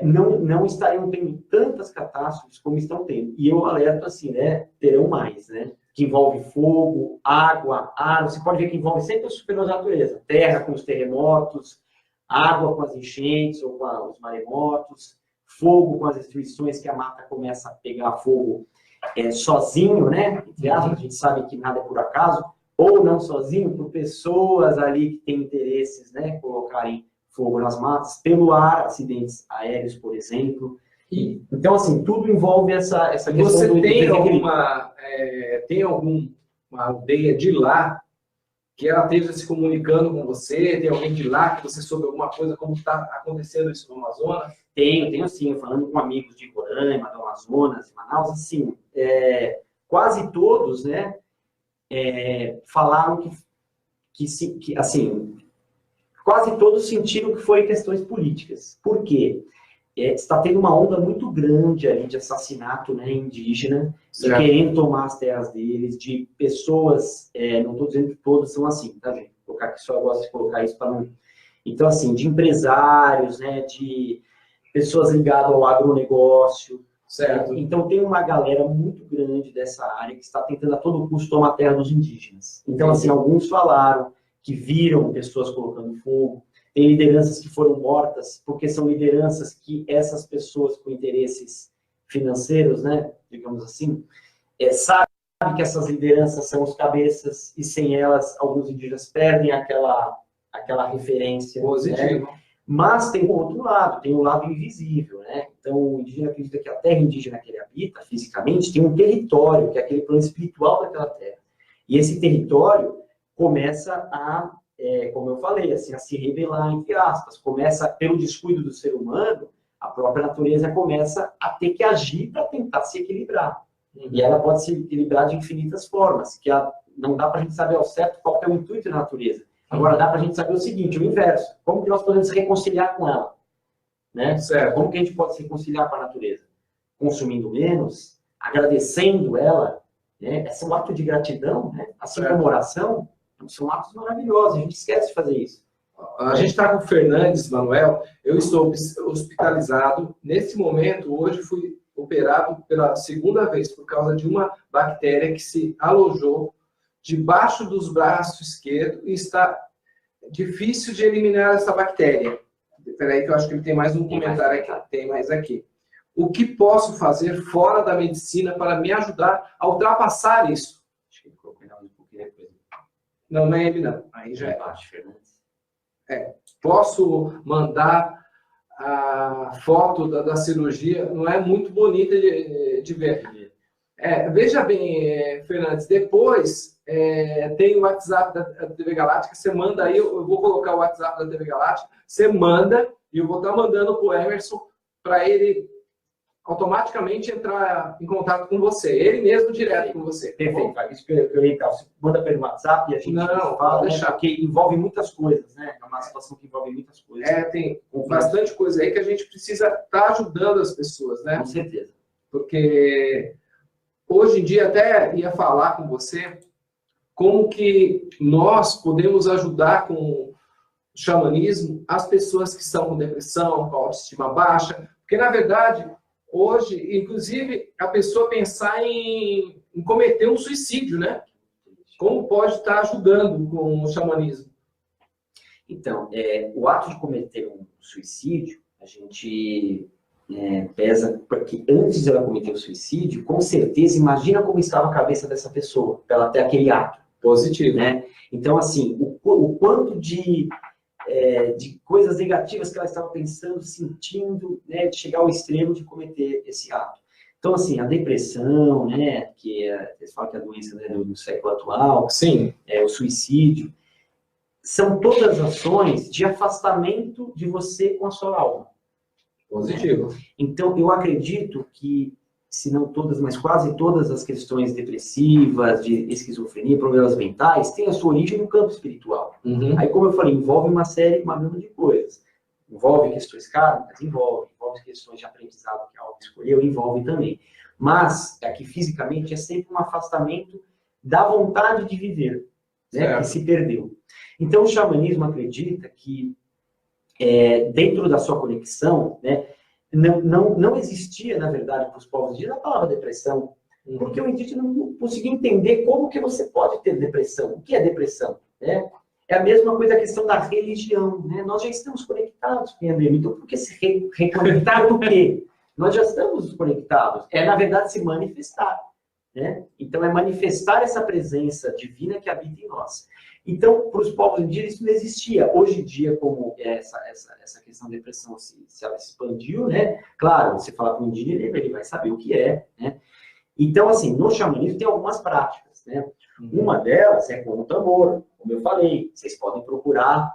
não estariam tendo tantas catástrofes como estão tendo. E eu alerto assim, né, terão mais, né? Que envolve fogo, água, ar, você pode ver que envolve sempre a supernatureza, terra com os terremotos, água com as enchentes ou com os maremotos, fogo com as destruições que a mata começa a pegar fogo sozinho, né? Entre aspas, a gente sabe que nada é por acaso, ou não sozinho, por pessoas ali que têm interesses, né? Colocarem fogo nas matas, pelo ar, acidentes aéreos, por exemplo. Então, assim, tudo envolve essa questão Você do tem desequilíbrio. alguma aldeia de lá que ela esteja se comunicando com você? Tem alguém de lá que você soube alguma coisa, como está acontecendo isso no Amazonas? Tenho sim, falando com amigos de Roraima, do Amazonas, de Manaus, assim, quase todos, né, falaram que, assim, quase todos sentiram que foi questões políticas. Por quê? Está tendo uma onda muito grande ali de assassinato, né, indígena, de querendo tomar as terras deles, de pessoas, não estou dizendo que todos são assim, tá, gente? Vou colocar aqui, só gosto de colocar isso para não... Então, assim, de empresários, né, de pessoas ligadas ao agronegócio. Certo. Então, tem uma galera muito grande dessa área que está tentando a todo custo tomar a terra dos indígenas. Então, assim, alguns falaram que viram pessoas colocando fogo, tem lideranças que foram mortas, porque são lideranças que essas pessoas com interesses financeiros, né, digamos assim, sabem que essas lideranças são os cabeças, e sem elas, alguns indígenas perdem aquela referência. Positivo. Né? Mas tem o outro lado, tem o lado invisível, né? Então, o indígena acredita que a terra indígena que ele habita, fisicamente, tem um território, que é aquele plano espiritual daquela terra. E esse território começa a, como eu falei, assim, a se rebelar, entre aspas. Começa, pelo descuido do ser humano, a própria natureza começa a ter que agir para tentar se equilibrar. E ela pode se equilibrar de infinitas formas, que não dá para a gente saber ao certo qual é o intuito da natureza. Agora, dá para a gente saber o seguinte, o inverso. Como que nós podemos se reconciliar com ela? Né? Certo. Como que a gente pode se reconciliar com a natureza? Consumindo menos, agradecendo ela, né? Esse é um ato de gratidão, né? Assim como oração, são atos maravilhosos, a gente esquece de fazer isso. A gente está com o Fernandes, Manuel, eu estou hospitalizado. Nesse momento, hoje fui operado pela segunda vez por causa de uma bactéria que se alojou debaixo dos braços esquerdo e está difícil de eliminar essa bactéria. Espera aí que eu acho que ele tem mais um comentário aqui. Tem mais aqui. O que posso fazer fora da medicina para me ajudar a ultrapassar isso? Acho que ele colocou um pouquinho depois. Não é ele não. Aí já é. Baixo, Fernandes. Posso mandar a foto da cirurgia? Não é muito bonita de ver. Veja bem, Fernandes, depois tem o WhatsApp da TV Galáctica, você manda aí, eu vou colocar o WhatsApp da TV Galáctica, você manda, e eu vou estar mandando para o Emerson, para ele automaticamente entrar em contato com você, ele mesmo direto com você. Perfeito, isso que eu ia você manda pelo WhatsApp e a gente fala, deixar. Porque envolve muitas coisas, né? É uma situação que envolve muitas coisas. Tem bastante coisa aí que a gente precisa estar ajudando as pessoas, né? Com certeza. Porque hoje em dia até ia falar com você como que nós podemos ajudar com o xamanismo as pessoas que estão com depressão, com autoestima baixa, porque na verdade hoje, inclusive, a pessoa pensar em cometer um suicídio, né? Como pode estar ajudando com o xamanismo? Então, o ato de cometer um suicídio, a gente pesa, porque antes dela cometer o suicídio, com certeza, imagina como estava a cabeça dessa pessoa, para ela ter aquele ato. Positivo. Né? Então, assim, o quanto de coisas negativas que ela estava pensando, sentindo, né, de chegar ao extremo de cometer esse ato. Então, assim, a depressão, né, que eles falam que é a doença, né, do século atual, sim, o suicídio, são todas ações de afastamento de você com a sua alma. Positivo. Né? Então, eu acredito que se não todas, mas quase todas as questões depressivas, de esquizofrenia, problemas mentais, têm a sua origem no campo espiritual. Uhum. Aí, como eu falei, envolve uma gama de coisas. Envolve questões kármicas? Envolve questões de aprendizado que a alma escolheu? Envolve também. Mas, aqui fisicamente, é sempre um afastamento da vontade de viver, né, que se perdeu. Então, o xamanismo acredita que, dentro da sua conexão, né, não existia, na verdade, para os povos indígenas a palavra depressão, porque o indígena não conseguia entender como que você pode ter depressão. O que é depressão? Né? É a mesma coisa a questão da religião. Né? Nós já estamos conectados com a Deus. Então, por que se reconectar do quê? Nós já estamos conectados. É, na verdade, se manifestar. Né? Então, é manifestar essa presença divina que habita em nós. Então, para os povos indígenas, isso não existia. Hoje em dia, como essa questão da depressão se expandiu, né? Claro, você fala para o indígena, ele vai saber o que é. Né? Então, assim, no xamanismo tem algumas práticas. Né? Uma delas é com o tambor, como eu falei. Vocês podem procurar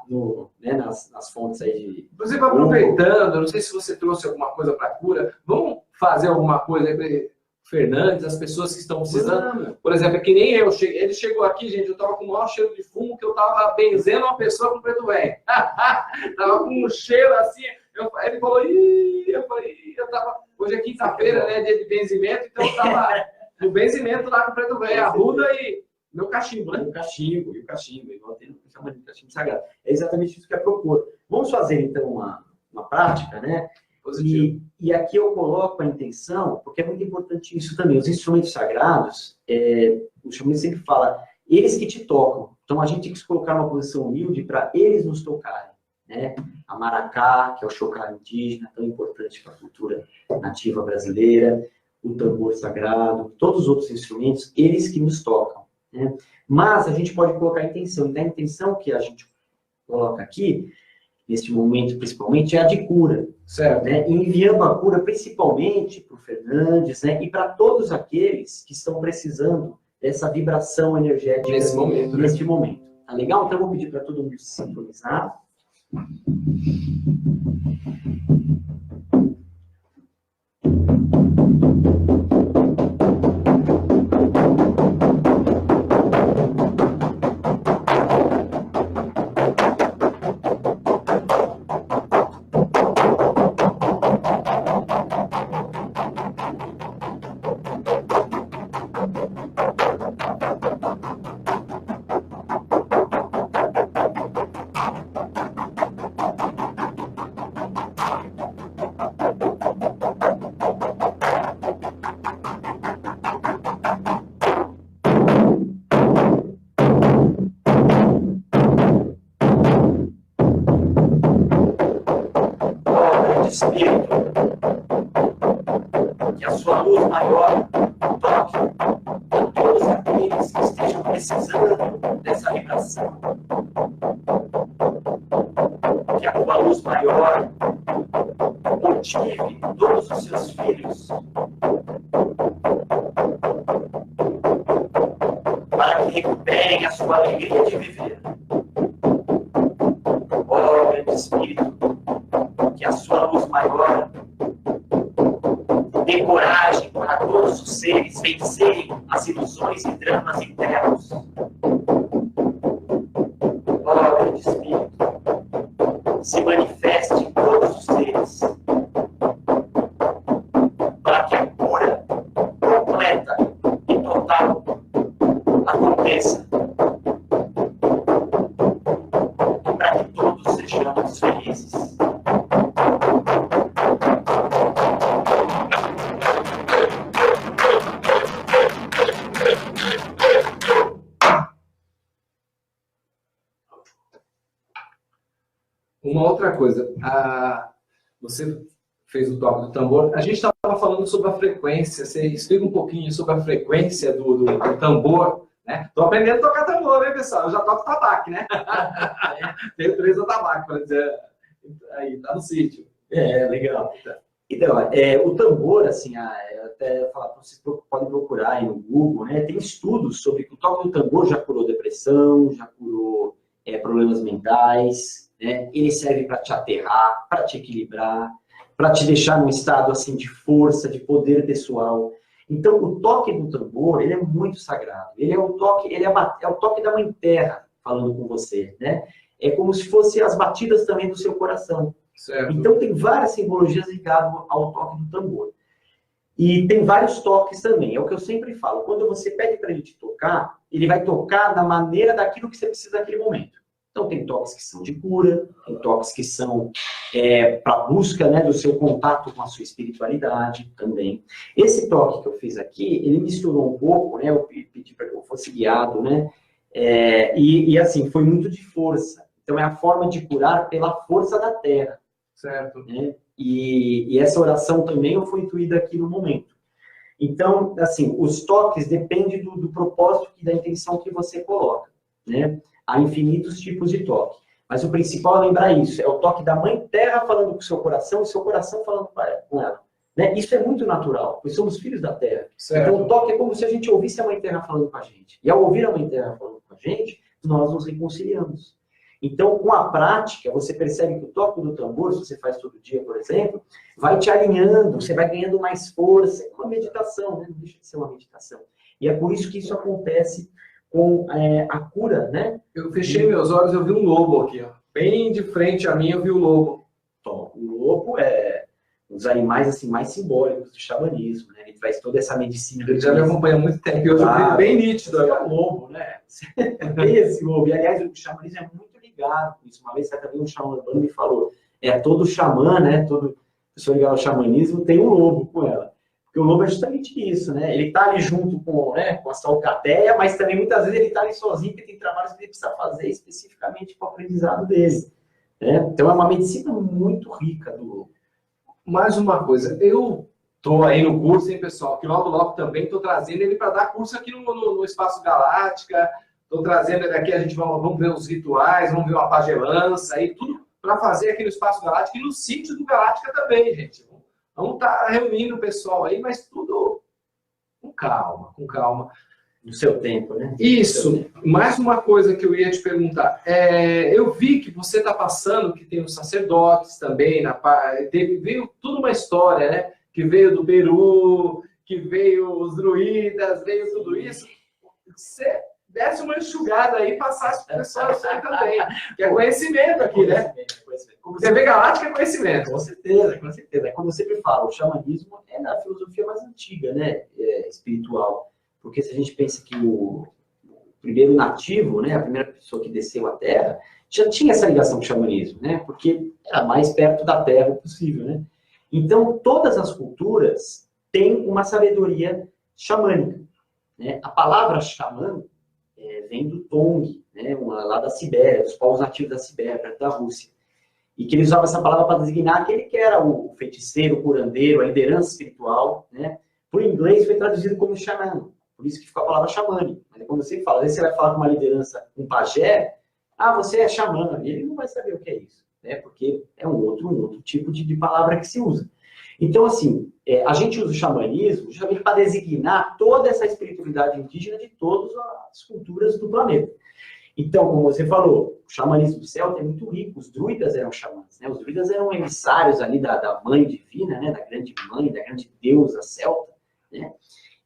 nas fontes aí de... Inclusive, aproveitando, não sei se você trouxe alguma coisa para a cura, vamos fazer alguma coisa aí para Fernandes, as pessoas que estão precisando. Por exemplo, é que nem eu. Ele chegou aqui, gente, eu estava com o maior cheiro de fumo, que eu estava benzendo uma pessoa com preto velho. Tava com um cheiro assim. Ele falou, eu falei, hoje é quinta-feira, né, dia de benzimento, então eu estava no benzimento lá com preto velho, arruda e meu cachimbo, né? O cachimbo, igual tem no chamado de cachimbo sagrado. É exatamente isso que é propor. Vamos fazer, então, uma prática, né? E aqui eu coloco a intenção, porque é muito importante isso também. Os instrumentos sagrados, o xamanismo sempre fala, eles que te tocam. Então a gente tem que se colocar numa posição humilde para eles nos tocarem. Né? A maracá, que é o chocalho indígena, tão importante para a cultura nativa brasileira, o tambor sagrado, todos os outros instrumentos, eles que nos tocam. Né? Mas a gente pode colocar a intenção. E a intenção que a gente coloca aqui, neste momento principalmente, é a de cura. Certo. Né? Enviando a cura principalmente para o Fernandes, né? E para todos aqueles que estão precisando dessa vibração energética nesse momento. Tá legal? Então eu vou pedir para todo mundo se sintonizar. Espírito, que a sua luz maior toque a todos aqueles que estejam precisando dessa vibração. Que a tua luz maior motive todos os seus filhos para que recuperem a sua alegria de viver. Ó, grande Espírito, que a sua luz maior dê coragem para todos os seres vencerem as ilusões e dramas internos. Ó, grande Espírito, se manifeste em todos os seres para que a cura completa e total aconteça e para que todos sejamos felizes. Uma outra coisa, você fez o toque do tambor, a gente estava falando sobre a frequência, você explica um pouquinho sobre a frequência do tambor, né? Estou aprendendo a tocar tambor, né, pessoal? Eu já toco tabaco, né? Tenho 3 atabaques, para dizer, aí, tá no sítio. Legal. Então, o tambor, assim, eu até falar, vocês podem procurar aí no Google, né? Tem estudos sobre que o toque do tambor já curou depressão, já curou problemas mentais, né? Ele serve para te aterrar, para te equilibrar, para te deixar num estado assim de força, de poder pessoal. Então, o toque do tambor, ele é muito sagrado. Ele é o toque, é o toque da Mãe Terra falando com você, né? É como se fossem as batidas também do seu coração. Certo. Então, tem várias simbologias ligadas ao toque do tambor. E tem vários toques também. É o que eu sempre falo. Quando você pede para ele te tocar, ele vai tocar da maneira daquilo que você precisa naquele momento. Então, tem toques que são de cura, tem toques que são para a busca, né, do seu contato com a sua espiritualidade também. Esse toque que eu fiz aqui, ele misturou um pouco, né, eu pedi para que eu fosse guiado, né, e assim, foi muito de força. Então, é a forma de curar pela força da terra. Certo. Né? E essa oração também eu fui intuída aqui no momento. Então, assim, os toques dependem do propósito e da intenção que você coloca, né? Há infinitos tipos de toque. Mas o principal é lembrar isso, é o toque da Mãe Terra falando com o seu coração e seu coração falando com ela. Né? Isso é muito natural, pois somos filhos da Terra. Certo. Então, o toque é como se a gente ouvisse a Mãe Terra falando com a gente. E ao ouvir a Mãe Terra falando com a gente, nós nos reconciliamos. Então, com a prática, você percebe que o toque do tambor, se você faz todo dia, por exemplo, vai te alinhando, você vai ganhando mais força. É uma meditação, né? Não deixa de ser uma meditação. E é por isso que isso acontece com a cura, né? Eu fechei meus olhos, eu vi um lobo aqui, ó. Bem de frente a mim, eu vi o lobo. Bom, o lobo é um dos animais assim, mais simbólicos do xamanismo, né? Ele traz toda essa medicina. Ele já me acompanha há muito tempo, e hoje eu vi bem nítido. É o lobo, né? Esse lobo. E, aliás, o xamanismo é muito ligado com isso. Uma vez, também um xamã urbano me falou, todo xamã, né? Todo pessoa ligada ao xamanismo tem um lobo com ela. Porque o lobo é justamente isso, né? Ele está ali junto com a salcateia, mas também muitas vezes ele está ali sozinho, porque tem trabalhos que ele precisa fazer especificamente para o aprendizado dele. Né? Então é uma medicina muito rica do lobo. Mais uma coisa, eu estou aí no curso, hein, pessoal, que logo também estou trazendo ele para dar curso aqui no Espaço Galáctica, estou trazendo ele aqui, a gente vamos ver os rituais, vamos ver uma pagelança, aí tudo para fazer aqui no Espaço Galáctica e no sítio do Galáctica também, gente. Vamos estar reunindo o pessoal aí, mas tudo com calma, com calma. No seu tempo, né? Isso. Mais uma coisa que eu ia te perguntar. Eu vi que você está passando, que tem os sacerdotes também, veio tudo uma história, né? Que veio do Peru, que veio os druidas, veio tudo isso. Você desse uma enxugada aí e passasse para o pessoal isso aí também. Que é conhecimento aqui, né? TV Galáctica é conhecimento. Com certeza, com certeza. É como eu sempre falo, o xamanismo é da filosofia mais antiga, né? Espiritual. Porque se a gente pensa que o primeiro nativo, né, a primeira pessoa que desceu à Terra, já tinha essa ligação com o xamanismo, né? Porque era mais perto da Terra possível, né? Então, todas as culturas têm uma sabedoria xamânica. Né? A palavra xamã vem do Tong, né? Lá da Sibéria, dos povos nativos da Sibéria, perto da Rússia. E que eles usavam essa palavra para designar aquele que era o feiticeiro, o curandeiro, a liderança espiritual, né? Por inglês foi traduzido como xamã. Por isso que ficou a palavra xamânico. Mas como você fala, às vezes você vai falar com uma liderança, um pajé, você é xamã. E ele não vai saber o que é isso, né? Porque é um outro tipo de palavra que se usa. Então, assim, a gente usa o xamanismo justamente para designar toda essa espiritualidade indígena de todas as culturas do planeta. Então, como você falou, o xamanismo celta é muito rico. Os druidas eram xamãs, né? Os druidas eram emissários ali da mãe divina, né? Da grande mãe, da grande deusa celta, né?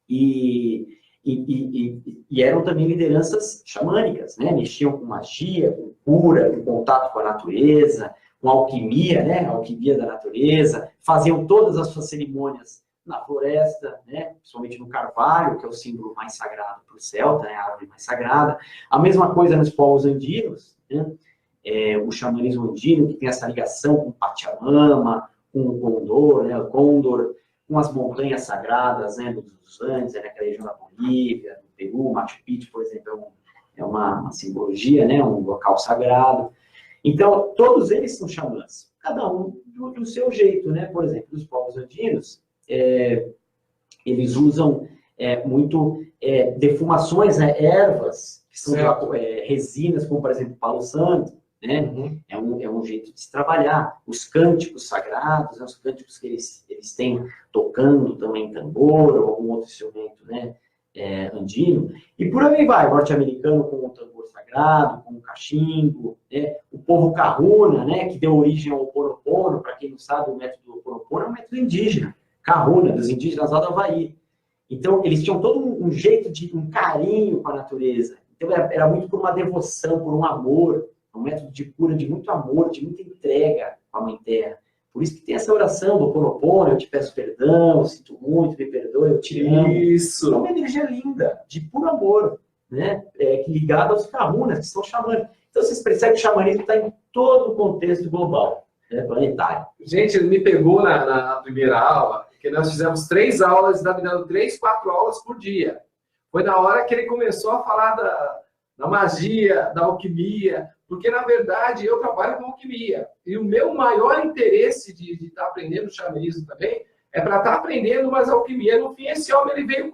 E eram também lideranças xamânicas, né? Mexiam com magia, com cura, com contato com a natureza, com alquimia, né? A alquimia da natureza. Faziam todas as suas cerimônias na floresta, né? Principalmente no carvalho, que é o símbolo mais sagrado para o celta, né? A árvore mais sagrada. A mesma coisa nos povos andinos, né? O xamanismo andino, que tem essa ligação com Pachamama, com o Condor, né? O Condor, com as montanhas sagradas, né, dos Andes, naquela região da Bolívia, do Peru, Machu Picchu, por exemplo, é uma simbologia, né, um local sagrado. Então, todos eles são xamãs, cada um do seu jeito, né? Por exemplo, os povos andinos, eles usam muito defumações, né, ervas, que são resinas, como, por exemplo, palo santo, né? Uhum. É um jeito de se trabalhar. Os cânticos sagrados, né? Os cânticos que eles têm tocando também tambor ou algum outro instrumento, né? Andino. E por aí vai, norte-americano com o tambor sagrado, com o cachimbo, né? O povo Kahuna, né, que deu origem ao Ho'oponopono. Para quem não sabe, o método do Ho'oponopono é um método indígena, Kahuna, dos indígenas lá do Havaí. Então, eles tinham todo um jeito de um carinho com a natureza. Então, era muito por uma devoção, por um amor, um método de cura de muito amor, de muita entrega à Mãe Terra. Por isso que tem essa oração do Ho'oponopono, eu te peço perdão, eu sinto muito, me perdoe, eu te amo. Isso. É uma energia linda, de puro amor, né? Ligada aos Kahunas, que são xamãs. Então, vocês percebem que o xamanismo está em todo o contexto global, né, planetário. Gente, ele me pegou na primeira aula, que nós fizemos 3 aulas, está me dando 3, 4 aulas por dia. Foi na hora que ele começou a falar da magia, da alquimia, porque, na verdade, eu trabalho com alquimia. E o meu maior interesse de estar aprendendo xamanismo também é para estar aprendendo mais alquimia. No fim, esse homem ele veio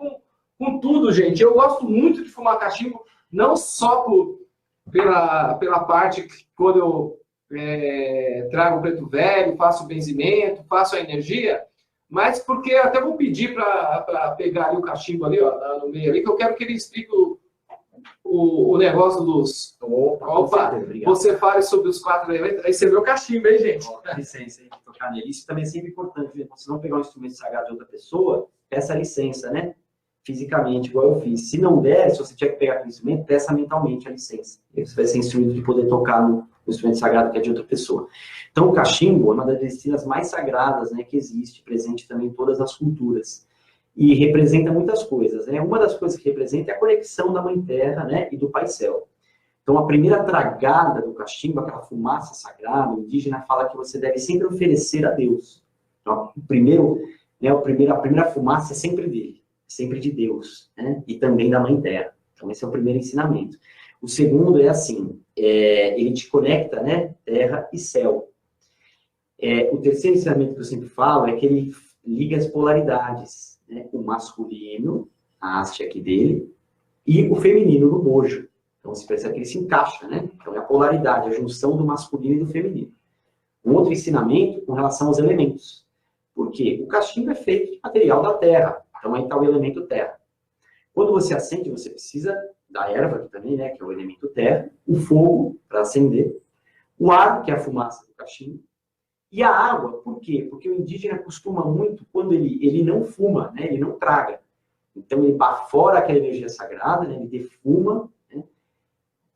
com tudo, gente. Eu gosto muito de fumar cachimbo, não só pela parte que quando eu trago o preto velho, faço o benzimento, faço a energia, mas porque até vou pedir para pegar ali o cachimbo ali, ó, no meio ali, que eu quero que ele explique o negócio dos... Opa, você fale sobre os 4 elementos, aí você vê o cachimbo, hein, gente? Licença aí de tocar nele. Isso também é sempre importante, né? Se não pegar um instrumento sagrado de outra pessoa, peça licença, né? Fisicamente, igual eu fiz. Se não der, se você tiver que pegar aquele instrumento, peça mentalmente a licença. E você vai ser instruído de poder tocar no instrumento sagrado que é de outra pessoa. Então, o cachimbo é uma das medicinas mais sagradas, né, que existe, presente também em todas as culturas. E representa muitas coisas, né? Uma das coisas que representa é a conexão da Mãe Terra, né, e do Pai Céu. Então, a primeira tragada do cachimbo, aquela fumaça sagrada, o indígena fala que você deve sempre oferecer a Deus. Então, a primeira fumaça é sempre dele, sempre de Deus, né? E também da Mãe Terra. Então, esse é o primeiro ensinamento. O segundo é assim, ele te conecta, né, terra e céu. O terceiro ensinamento que eu sempre falo é que ele liga as polaridades, né? O masculino, a haste aqui dele, e o feminino no bojo. Então, você percebe que ele se encaixa, né? Então, é a polaridade, a junção do masculino e do feminino. Um outro ensinamento com relação aos elementos. Porque o cachimbo é feito de material da terra. Então, aí está o elemento terra. Quando você acende, você precisa da erva aqui também, né? Que é o elemento terra. O fogo, para acender. O ar, que é a fumaça do cachimbo. E a água, por quê? Porque o indígena costuma muito, quando ele não fuma, né? Ele não traga. Então, ele bafora aquela energia sagrada, né? Ele defuma.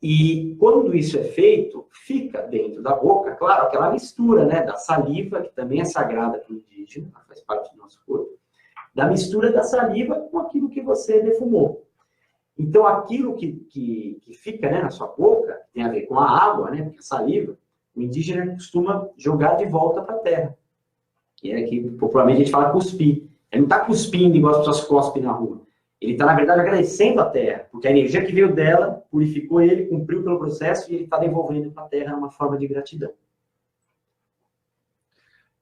E quando isso é feito, fica dentro da boca, claro, aquela mistura, né, da saliva, que também é sagrada para o indígena, faz parte do nosso corpo, da mistura da saliva com aquilo que você defumou. Então, aquilo que fica, né, na sua boca, tem a ver com a água, né, porque a saliva, o indígena costuma jogar de volta para a terra. Que é que popularmente a gente fala cuspir. Ele não está cuspindo igual as pessoas cospem na rua. Ele está, na verdade, agradecendo a Terra, porque a energia que veio dela purificou ele, cumpriu pelo processo e ele está devolvendo para a Terra numa forma de gratidão.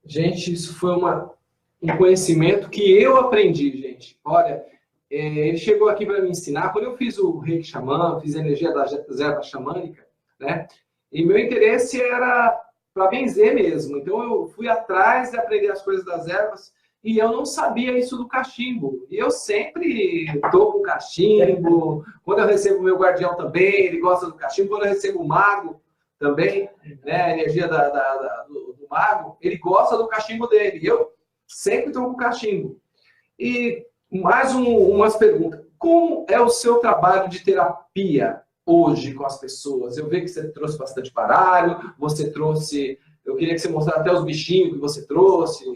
Gente, isso foi um conhecimento que eu aprendi, gente. Olha, ele chegou aqui para me ensinar. Quando eu fiz o Reiki Xamã, fiz a energia da erva xamânica, né? E meu interesse era para benzer mesmo. Então, eu fui atrás de aprender as coisas das ervas. E eu não sabia isso do cachimbo. E eu sempre estou com cachimbo. Quando eu recebo o meu guardião também, ele gosta do cachimbo. Quando eu recebo o mago também, né, a energia do mago, ele gosta do cachimbo dele. E eu sempre estou com cachimbo. E mais umas perguntas. Como é o seu trabalho de terapia hoje com as pessoas? Eu vi que você trouxe bastante baralho, você trouxe... Eu queria que você mostrasse até os bichinhos que você trouxe,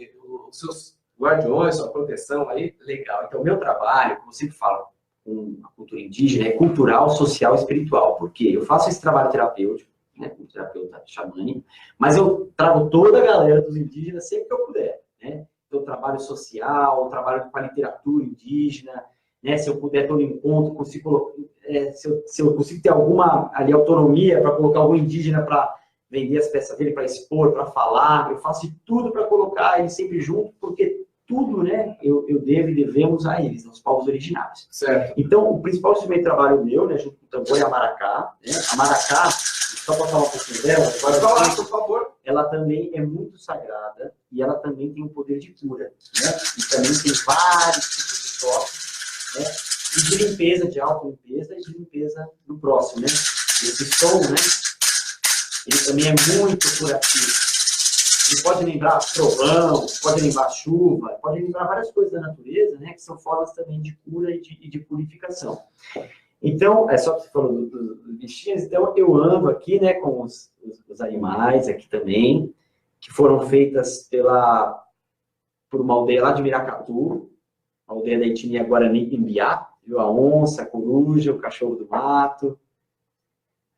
os seus... guardiões, sua proteção aí. Legal. Então, o meu trabalho, como eu sempre falo, com a cultura indígena, é cultural, social e espiritual. Porque eu faço esse trabalho terapêutico, né, como terapeuta xamânico, mas eu trago toda a galera dos indígenas sempre que eu puder, né? Então, trabalho social, trabalho com a literatura indígena, né? Se eu puder ter um encontro, consigo, se eu consigo ter alguma ali, autonomia para colocar algum indígena para vender as peças dele, para expor, para falar, eu faço de tudo para colocar eles sempre junto, porque tudo, né, eu devemos a eles, aos povos originários. Certo. Então, o principal instrumento de trabalho meu, né, junto com o tambor, é a maracá. Né? A maracá, só para falar um pouquinho dela, pode falar, por favor. Ela também é muito sagrada e ela também tem um poder de cura. Né? E também tem vários tipos de toques, né? E de limpeza, de auto-limpeza e de limpeza do próximo. Né? Esse som, né, ele também é muito curativo. Ele pode lembrar trovão, pode lembrar chuva, pode lembrar várias coisas da natureza, né, que são formas também de cura e de purificação. Então, é só que você falou dos bichinhos, então eu ando aqui, né, com os animais aqui também, que foram feitas por uma aldeia lá de Miracatu, a aldeia da etnia Guarani-Imbiá, viu? A onça, a coruja, o cachorro do mato,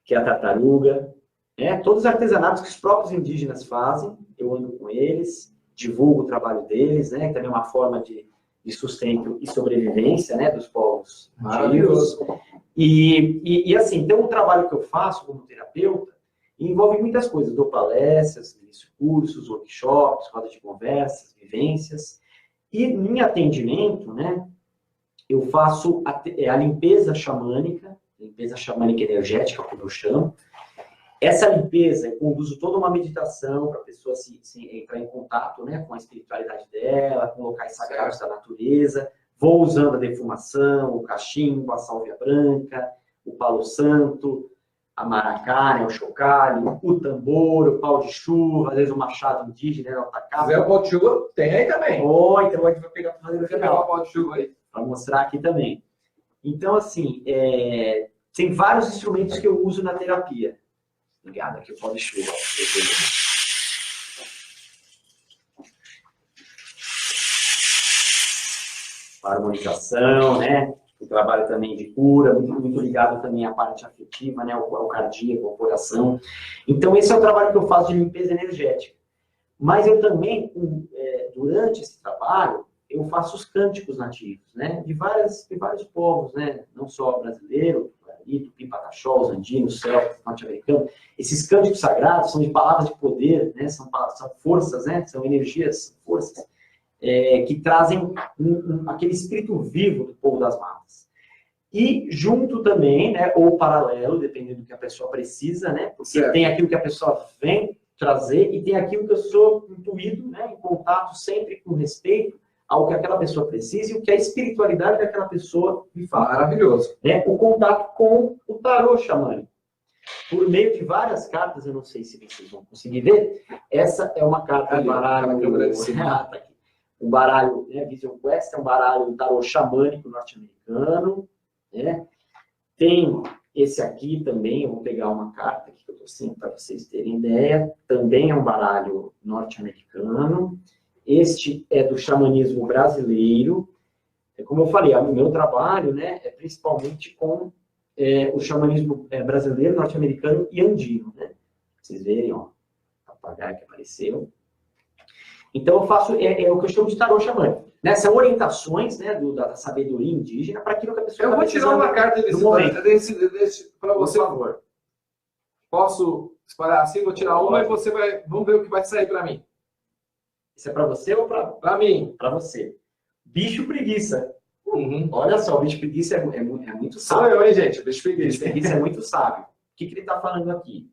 que é a tartaruga, né? Todos os artesanatos que os próprios indígenas fazem, eu ando com eles, divulgo o trabalho deles, né? Também é uma forma de sustento e sobrevivência, né, dos povos nativos. E assim, então o trabalho que eu faço como terapeuta envolve muitas coisas. Dou palestras, cursos, workshops, rodas de conversas, vivências. E em atendimento, né, eu faço a limpeza xamânica energética, como eu chamo. Essa limpeza, eu conduzo toda uma meditação para a pessoa se entrar em contato, né, com a espiritualidade dela, com locais sagrados da natureza. Vou usando a defumação, o cachimbo, a sálvia branca, o palo santo, a maracá, né, o chocalho, o tambor, o pau de chuva, às vezes o machado indígena, né, o tacapa. O pau de chuva tem aí também. Oh, então a gente vai pegar para fazer no final. O pau de chuva aí. Para mostrar aqui também. Então, assim, tem vários instrumentos que eu uso na terapia. Obrigado, aqui o pau de chuva. Harmonização, né? O trabalho também de cura, muito ligado também à parte afetiva, né? Ao cardíaco, ao coração. Então, esse é o trabalho que eu faço de limpeza energética. Mas eu também, durante esse trabalho, eu faço os cânticos nativos, né? De vários povos, né? Não só brasileiro, Tupi, Pataxó, os andinos, celtas, norte-americanos. Esses cânticos sagrados são de palavras de poder, né? São forças, né? São energias, forças. Que trazem aquele espírito vivo do povo das matas. E junto também, né, ou paralelo, dependendo do que a pessoa precisa, né, porque certo. Tem aquilo que a pessoa vem trazer e tem aquilo que eu sou intuído, né, em contato sempre com respeito ao que aquela pessoa precisa e o que a espiritualidade daquela pessoa me fala. Maravilhoso. O contato com o tarô xamânico. Por meio de várias cartas, eu não sei se vocês vão conseguir ver, essa é uma carta do baralho... Um baralho, né, Vision Quest, é um baralho, um tarô xamânico norte-americano, né? Tem esse aqui também, eu vou pegar uma carta aqui que eu estou sempre para vocês terem ideia, também é um baralho norte-americano. Este é do xamanismo brasileiro. Como eu falei, o meu trabalho, né, é principalmente com o xamanismo brasileiro, norte-americano e andino, né? Vocês verem, ó, o papagaio que apareceu. Então, eu faço o que eu chamo de tarô xamânico. Né? São orientações, né, da sabedoria indígena para aquilo que a pessoa está precisando. Eu vou tirar uma carta desse para você, por favor. Posso espalhar assim? Vou tirar uma e você vai... Vamos ver o que vai sair para mim. Isso é para você ou para mim? Para você. Bicho preguiça. Uhum. Olha só, o bicho preguiça é muito sábio. Sou eu, hein, gente? O bicho preguiça. O bicho preguiça é muito sábio. O que ele está falando aqui?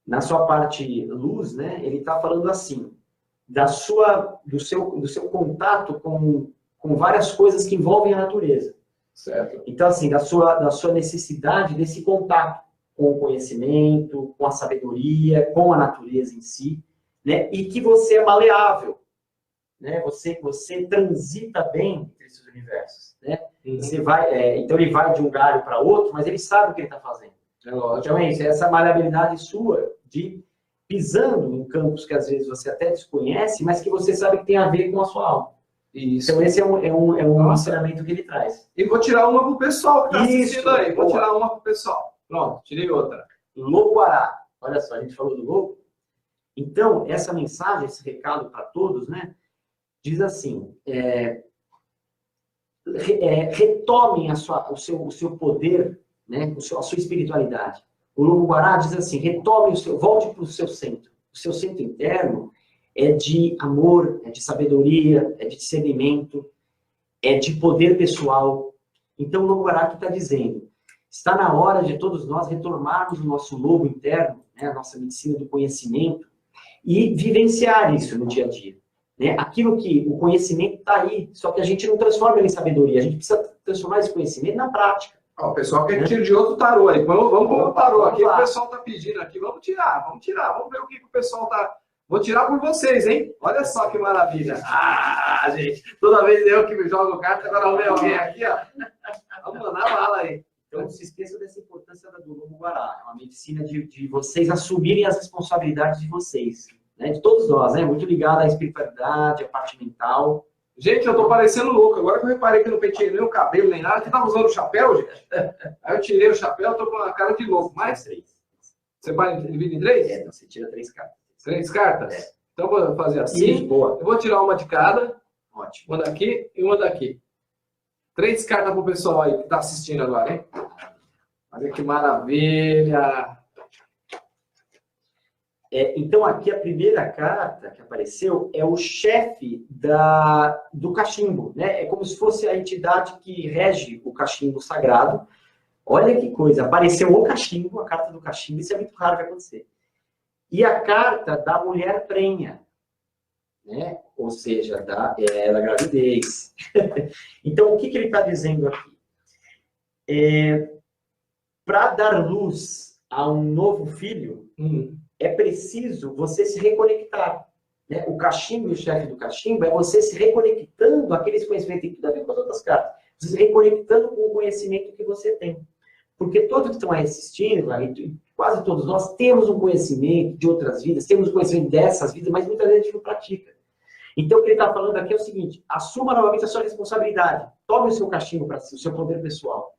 Na sua parte luz, né, ele está falando assim, do seu contato com várias coisas que envolvem a natureza. Certo. Então, assim, da sua necessidade desse contato com o conhecimento, com a sabedoria, com a natureza em si, né, e que você é maleável, né, você transita bem entre esses universos, né? Uhum. Você vai, então ele vai de um galho para outro, mas ele sabe o que ele está fazendo. Então é isso, essa maleabilidade sua de pisando em campos que às vezes você até desconhece, mas que você sabe que tem a ver com a sua alma. Isso. Então esse é um ensinamento que ele traz. E vou tirar uma pro pessoal que está assistindo aí. Vou tirar uma pro pessoal. Pronto, tirei outra. Lobo-guará. Olha só, a gente falou do lobo. Então, essa mensagem, esse recado para todos, né, diz assim, retomem o seu poder, né, a sua espiritualidade. O Lobo-guará diz assim, volte para o seu centro. O seu centro interno é de amor, é de sabedoria, é de discernimento, é de poder pessoal. Então o Lobo-guará está dizendo, está na hora de todos nós retornarmos o nosso lobo interno, né, a nossa medicina do conhecimento, e vivenciar isso no dia a dia. Né? Aquilo que o conhecimento está aí, só que a gente não transforma ele em sabedoria, a gente precisa transformar esse conhecimento na prática. Ó, o pessoal quer que tire de outro tarô aí. Vamos pôr o tarô aqui, o pessoal tá pedindo aqui. Vamos tirar. Vamos ver o que o pessoal tá... Vou tirar por vocês, hein? Olha só que maravilha. Ah, gente, toda vez eu que me jogo carta, agora vem alguém aqui, ó. Vamos mandar bala aí. Então, não se esqueça dessa importância do Lobo Guará. É uma medicina de vocês assumirem as responsabilidades de vocês, né? De todos nós, né? Muito ligada à espiritualidade, à parte mental. Gente, eu tô parecendo louco. Agora que eu reparei que eu não penteei nem o cabelo, nem nada. Você tava usando o chapéu, gente? Aí eu tirei o chapéu, tô com a cara de louco. Mais 3. Você vai dividir em 3? É, você tira 3 cartas. 3 cartas? É. Então, eu vou fazer assim. Isso, boa. Eu vou tirar uma de cada. Ótimo. Uma daqui e uma daqui. 3 cartas pro pessoal aí que tá assistindo agora, hein? Olha que maravilha! Então, aqui a primeira carta que apareceu é o chefe do cachimbo, né? É como se fosse a entidade que rege o cachimbo sagrado. Olha que coisa, apareceu o cachimbo, a carta do cachimbo, isso é muito raro de acontecer. E a carta da mulher prenha, né? Ou seja, da gravidez. Então, o que ele está dizendo aqui? Para dar luz a um novo filho, é preciso você se reconectar. Né? O cachimbo e o chefe do cachimbo é você se reconectando àqueles conhecimentos, tem tudo a ver com as outras cartas, você se reconectando com o conhecimento que você tem. Porque todos que estão aí assistindo, quase todos nós, temos um conhecimento de outras vidas, temos um conhecimento dessas vidas, mas muitas vezes a gente não pratica. Então, o que ele está falando aqui é o seguinte, assuma novamente a sua responsabilidade, tome o seu cachimbo para si, o seu poder pessoal,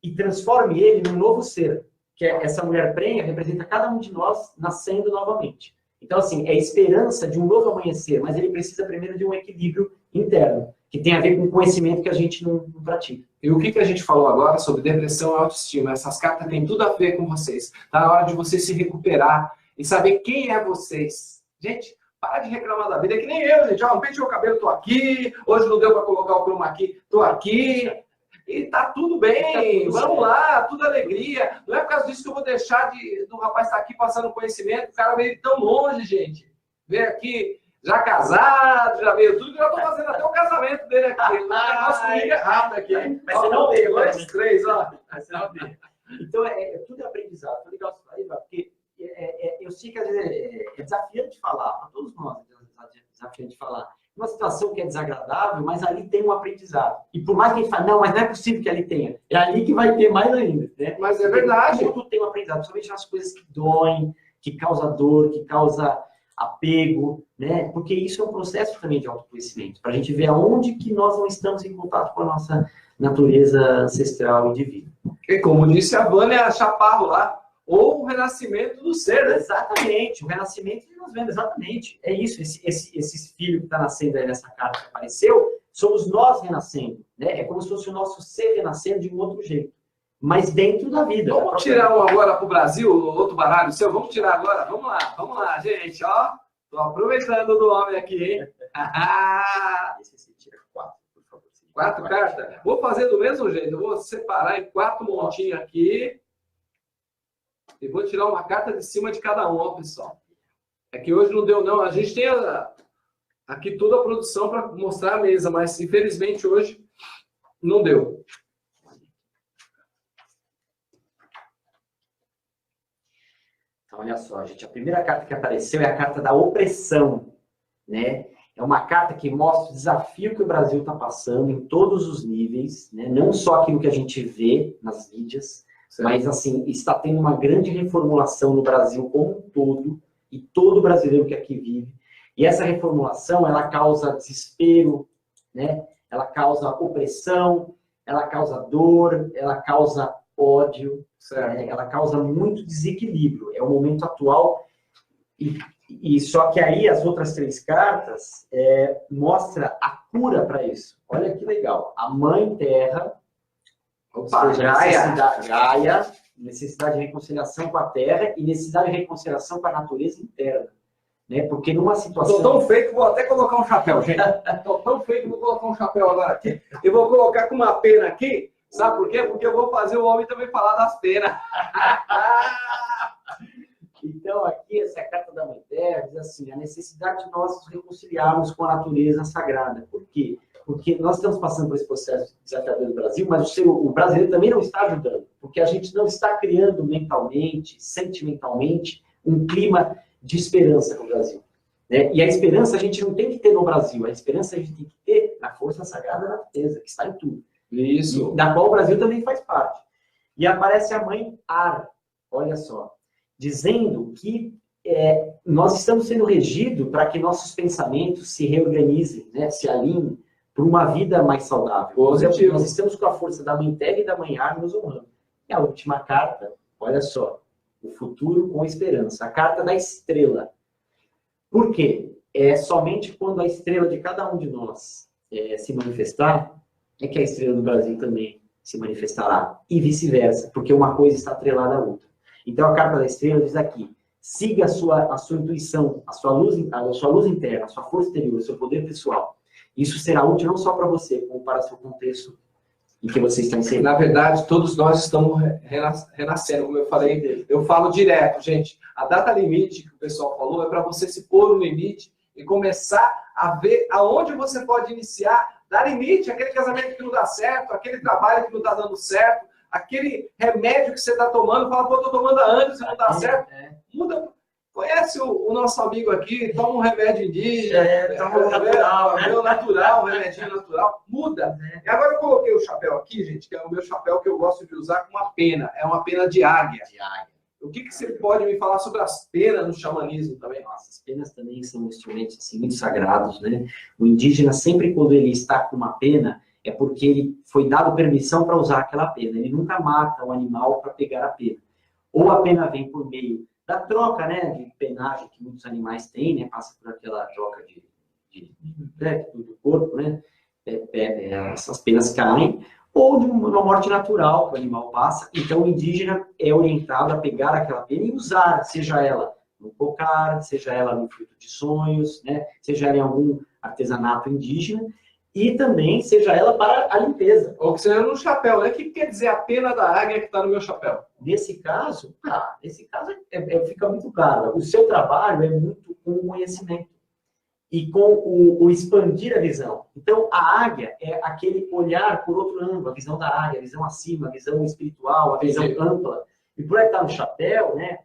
e transforme ele num novo ser, que essa mulher prenha representa cada um de nós nascendo novamente. Então, assim, é a esperança de um novo amanhecer, mas ele precisa primeiro de um equilíbrio interno, que tem a ver com o conhecimento que a gente não pratica. E o que a gente falou agora sobre depressão e autoestima? Essas cartas têm tudo a ver com vocês. Está na hora de você se recuperar e saber quem é vocês. Gente, para de reclamar da vida, é que nem eu, gente. Não pentei o cabelo, tô aqui. Hoje não deu para colocar o chroma aqui, tô aqui. E tá tudo bem, vamos lá, tudo alegria. Não é por causa disso que eu vou deixar do rapaz estar aqui passando conhecimento. O cara veio tão longe, gente. Veio aqui já casado, já veio tudo, que eu já tô fazendo até o casamento dele aqui. O negócio comigo é rápido aqui, hein? Mas você não vê, 2, 3, ó. Mas você não vê. Então, tudo é aprendizado. Tudo legal aí, porque eu sei que às vezes é desafiante falar, para todos nós é desafiante falar. Uma situação que é desagradável, mas ali tem um aprendizado. E por mais que a gente fale, não, mas não é possível que ali tenha. É ali que vai ter mais ainda. Né? Mas é verdade. Tudo tem um aprendizado, principalmente nas coisas que doem, que causam dor, que causam apego, né? Porque isso é um processo também de autoconhecimento, para a gente ver aonde que nós não estamos em contato com a nossa natureza ancestral e divina. E como disse a Vânia Chaparro lá, ou o renascimento do ser, né? Exatamente, o renascimento que nós vemos, exatamente. É isso, esse filho que está nascendo aí nessa carta que apareceu, somos nós renascendo, né? É como se fosse o nosso ser renascendo de um outro jeito, mas dentro da vida. Vamos tirar um agora para o Brasil, outro baralho seu? Vamos tirar agora? Vamos lá, gente, ó. Tô aproveitando do homem aqui, hein? Esse você tira 4, por favor. 4 cartas? Vou fazer do mesmo jeito, eu vou separar em 4 montinhos aqui. E vou tirar uma carta de cima de cada um, ó, pessoal. É que hoje não deu, não. A gente tem aqui toda a produção para mostrar a mesa, mas infelizmente hoje não deu. Então, olha só, gente. A primeira carta que apareceu é a carta da opressão, né? É uma carta que mostra o desafio que o Brasil está passando em todos os níveis, né? Não só aquilo que a gente vê nas mídias, mas, assim, está tendo uma grande reformulação no Brasil como um todo, e todo brasileiro que aqui vive. E essa reformulação, ela causa desespero, né? Ela causa opressão, ela causa dor, ela causa ódio, né? Ela causa muito desequilíbrio. É o momento atual. E só que aí as outras 3 cartas mostram a cura para isso. Olha que legal. A Mãe Terra... Opa, Gaia, necessidade de reconciliação com a Terra e necessidade de reconciliação com a natureza interna. Né? Porque numa situação... Estou tão feio que vou até colocar um chapéu, gente. Estou tão feio que vou colocar um chapéu agora aqui. E vou colocar com uma pena aqui. Sabe por quê? Porque eu vou fazer o homem também falar das penas. Então, aqui, essa carta da Mãe Terra diz assim, a necessidade de nós nos reconciliarmos com a natureza sagrada. Por quê? Porque nós estamos passando por esse processo desafiador no Brasil, mas o brasileiro também não está ajudando, porque a gente não está criando mentalmente, sentimentalmente, um clima de esperança no Brasil. Né? E a esperança a gente não tem que ter no Brasil, a esperança a gente tem que ter na força sagrada da natureza, que está em tudo. Isso. Da qual o Brasil também faz parte. E aparece a mãe Ar, olha só, dizendo que nós estamos sendo regidos para que nossos pensamentos se reorganizem, né? Se alinhem para uma vida mais saudável. Positivo. Nós estamos com a força da mãe Terra e da mãe Ar nos honrando. E a última carta, olha só, o futuro com esperança, a carta da estrela. Por quê? É somente quando a estrela de cada um de nós se manifestar, é que a estrela do Brasil também se manifestará. E vice-versa, porque uma coisa está atrelada à outra. Então a carta da estrela diz aqui, siga a sua intuição, a sua luz interna, a sua força interior, o seu poder pessoal. Isso será útil não só para você, como para o seu contexto em que você está inserido. Na verdade, todos nós estamos renascendo, como eu falei. Eu falo direto, gente. A data limite que o pessoal falou é para você se pôr no limite e começar a ver aonde você pode iniciar. Dar limite àquele casamento que não dá certo, aquele trabalho que não está dando certo, aquele remédio que você está tomando, fala, pô, estou tomando há anos e não dá certo. Muda. Conhece o nosso amigo aqui, toma um remédio indígena, toma um remédio natural, um remedinho natural, muda. E agora eu coloquei o chapéu aqui, gente, que é o meu chapéu que eu gosto de usar com uma pena, é uma pena de águia. O que você pode me falar sobre as penas no xamanismo também? Nossa, as penas também são instrumentos assim, muito sagrados, né? O indígena, sempre quando ele está com uma pena, é porque ele foi dado permissão para usar aquela pena. Ele nunca mata o animal para pegar a pena. Ou a pena vem por meio da troca, né, de penagem que muitos animais têm, né, passa por aquela troca do corpo, né, essas penas caem, ou de uma morte natural que o animal passa. Então o indígena é orientado a pegar aquela pena e usar, seja ela no cocar, seja ela no fruto de sonhos, né, seja ela em algum artesanato indígena, e também seja ela para a limpeza. Ou que seja no chapéu, né? O que quer dizer a pena da águia que está no meu chapéu? Nesse caso, fica muito claro. O seu trabalho é muito com o conhecimento e com o expandir a visão. Então, a águia é aquele olhar por outro ângulo, a visão da águia, a visão acima, a visão espiritual, a visão ampla. E por aí está no chapéu, né?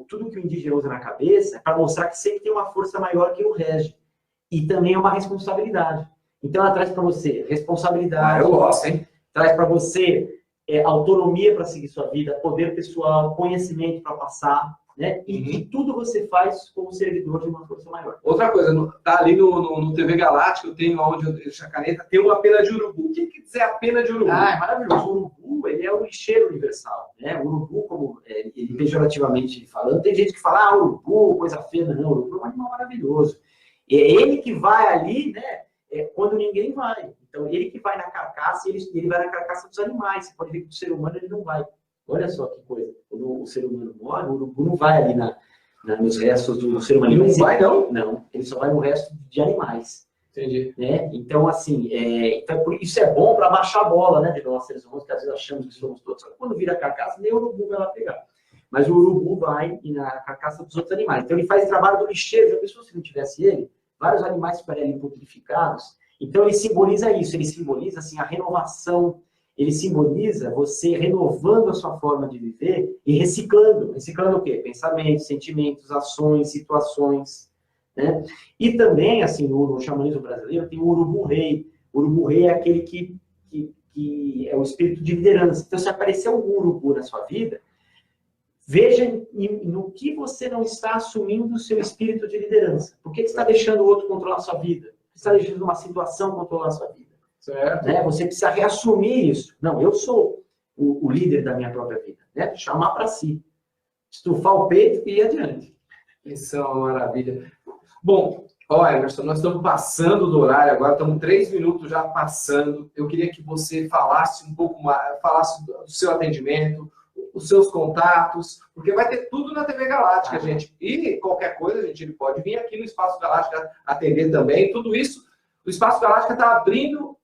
Tudo que o indígena usa na cabeça é para mostrar que sempre tem uma força maior que o rege. E também é uma responsabilidade. Então, ela traz para você responsabilidade. Eu gosto, hein? Traz para você autonomia para seguir sua vida, poder pessoal, conhecimento para passar, né? E que tudo você faz como servidor de uma força maior. Outra coisa, tá ali no TV Galáctica, eu tenho onde eu deixo a caneta, tem uma pena de urubu. O que quer dizer a pena de urubu? É maravilhoso. O urubu, ele é o lixeiro universal, né? O urubu, como ele pejorativamente falando, tem gente que fala, urubu, coisa feia. Não, o urubu é um animal maravilhoso. É ele que vai ali, né? Quando ninguém vai. Então, ele que vai na carcaça, ele vai na carcaça dos animais. Você pode ver que o ser humano ele não vai. Olha só que coisa. Quando o ser humano morre, o urubu não vai ali nos restos do ser humano. Ele não vai, não? Não, ele só vai no resto de animais. Entendi. Né? Então, assim, isso é bom para baixar a bola, né, de nós seres humanos, que às vezes achamos que somos todos. Só que quando vira a carcaça, nem o urubu vai lá pegar. Mas o urubu vai na carcaça dos outros animais. Então, ele faz o trabalho do lixeiro. Já pensou se não tivesse ele? Vários animais ficariam putrificados. Então, ele simboliza isso. Ele simboliza, assim, a renovação. Ele simboliza você renovando a sua forma de viver e reciclando. Reciclando o quê? Pensamentos, sentimentos, ações, situações. Né? E também, assim, no xamanismo brasileiro, tem o urubu-rei. O urubu-rei é aquele que é o espírito de liderança. Então, se aparecer algum urubu na sua vida, veja no que você não está assumindo o seu espírito de liderança. Por que você está deixando o outro controlar a sua vida? Você está deixando uma situação controlar a sua vida. Certo. Né? Você precisa reassumir isso. Não, eu sou o líder da minha própria vida. Né? Chamar para si. Estufar o peito e ir adiante. Isso é uma maravilha. Bom, olha, Emerson, nós estamos passando do horário agora, estamos 3 minutos já passando. Eu queria que você falasse um pouco mais, falasse do seu atendimento, os seus contatos, porque vai ter tudo na TV Galáctica, gente. E qualquer coisa, gente, ele pode vir aqui no Espaço Galáctica atender também. Tudo isso, o Espaço Galáctica está abrindo,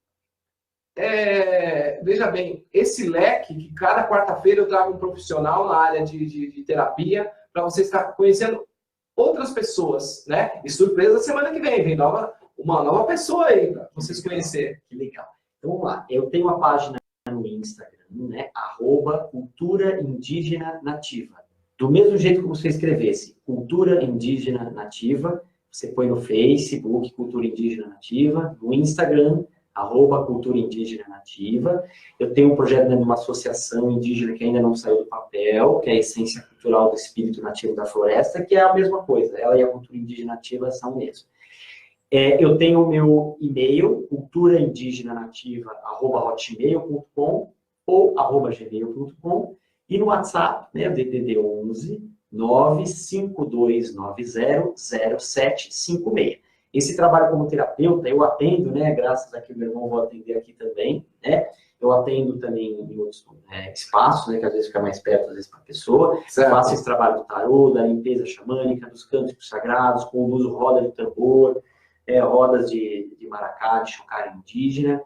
veja bem, esse leque, que cada quarta-feira eu trago um profissional na área de terapia, para você estar conhecendo outras pessoas, né? E surpresa semana que vem uma nova pessoa aí para vocês conhecerem. Que legal. Então, vamos lá. Eu tenho uma página no Instagram, né? @Cultura Indígena Nativa. Do mesmo jeito que você escrevesse Cultura Indígena Nativa, você põe no Facebook Cultura Indígena Nativa, no Instagram, @Cultura Indígena Nativa. Eu tenho um projeto dentro de uma associação indígena que ainda não saiu do papel, que é a Essência Cultural do Espírito Nativo da Floresta, que é a mesma coisa. Ela e a Cultura Indígena Nativa são o mesmo. Eu tenho o meu e-mail, culturaindigenanativa@hotmail.com ou @gmail.com, e no WhatsApp, né, DDD 11 952900756. Esse trabalho como terapeuta, eu atendo, né, graças a que o meu irmão vou atender aqui também, né, eu atendo também em outros espaços, né, que às vezes fica mais perto, às vezes, para a pessoa. Certo. Faço esse trabalho do tarô, da limpeza xamânica, dos cânticos sagrados, conduzo roda de tambor, rodas de maracá, de chocalho indígena,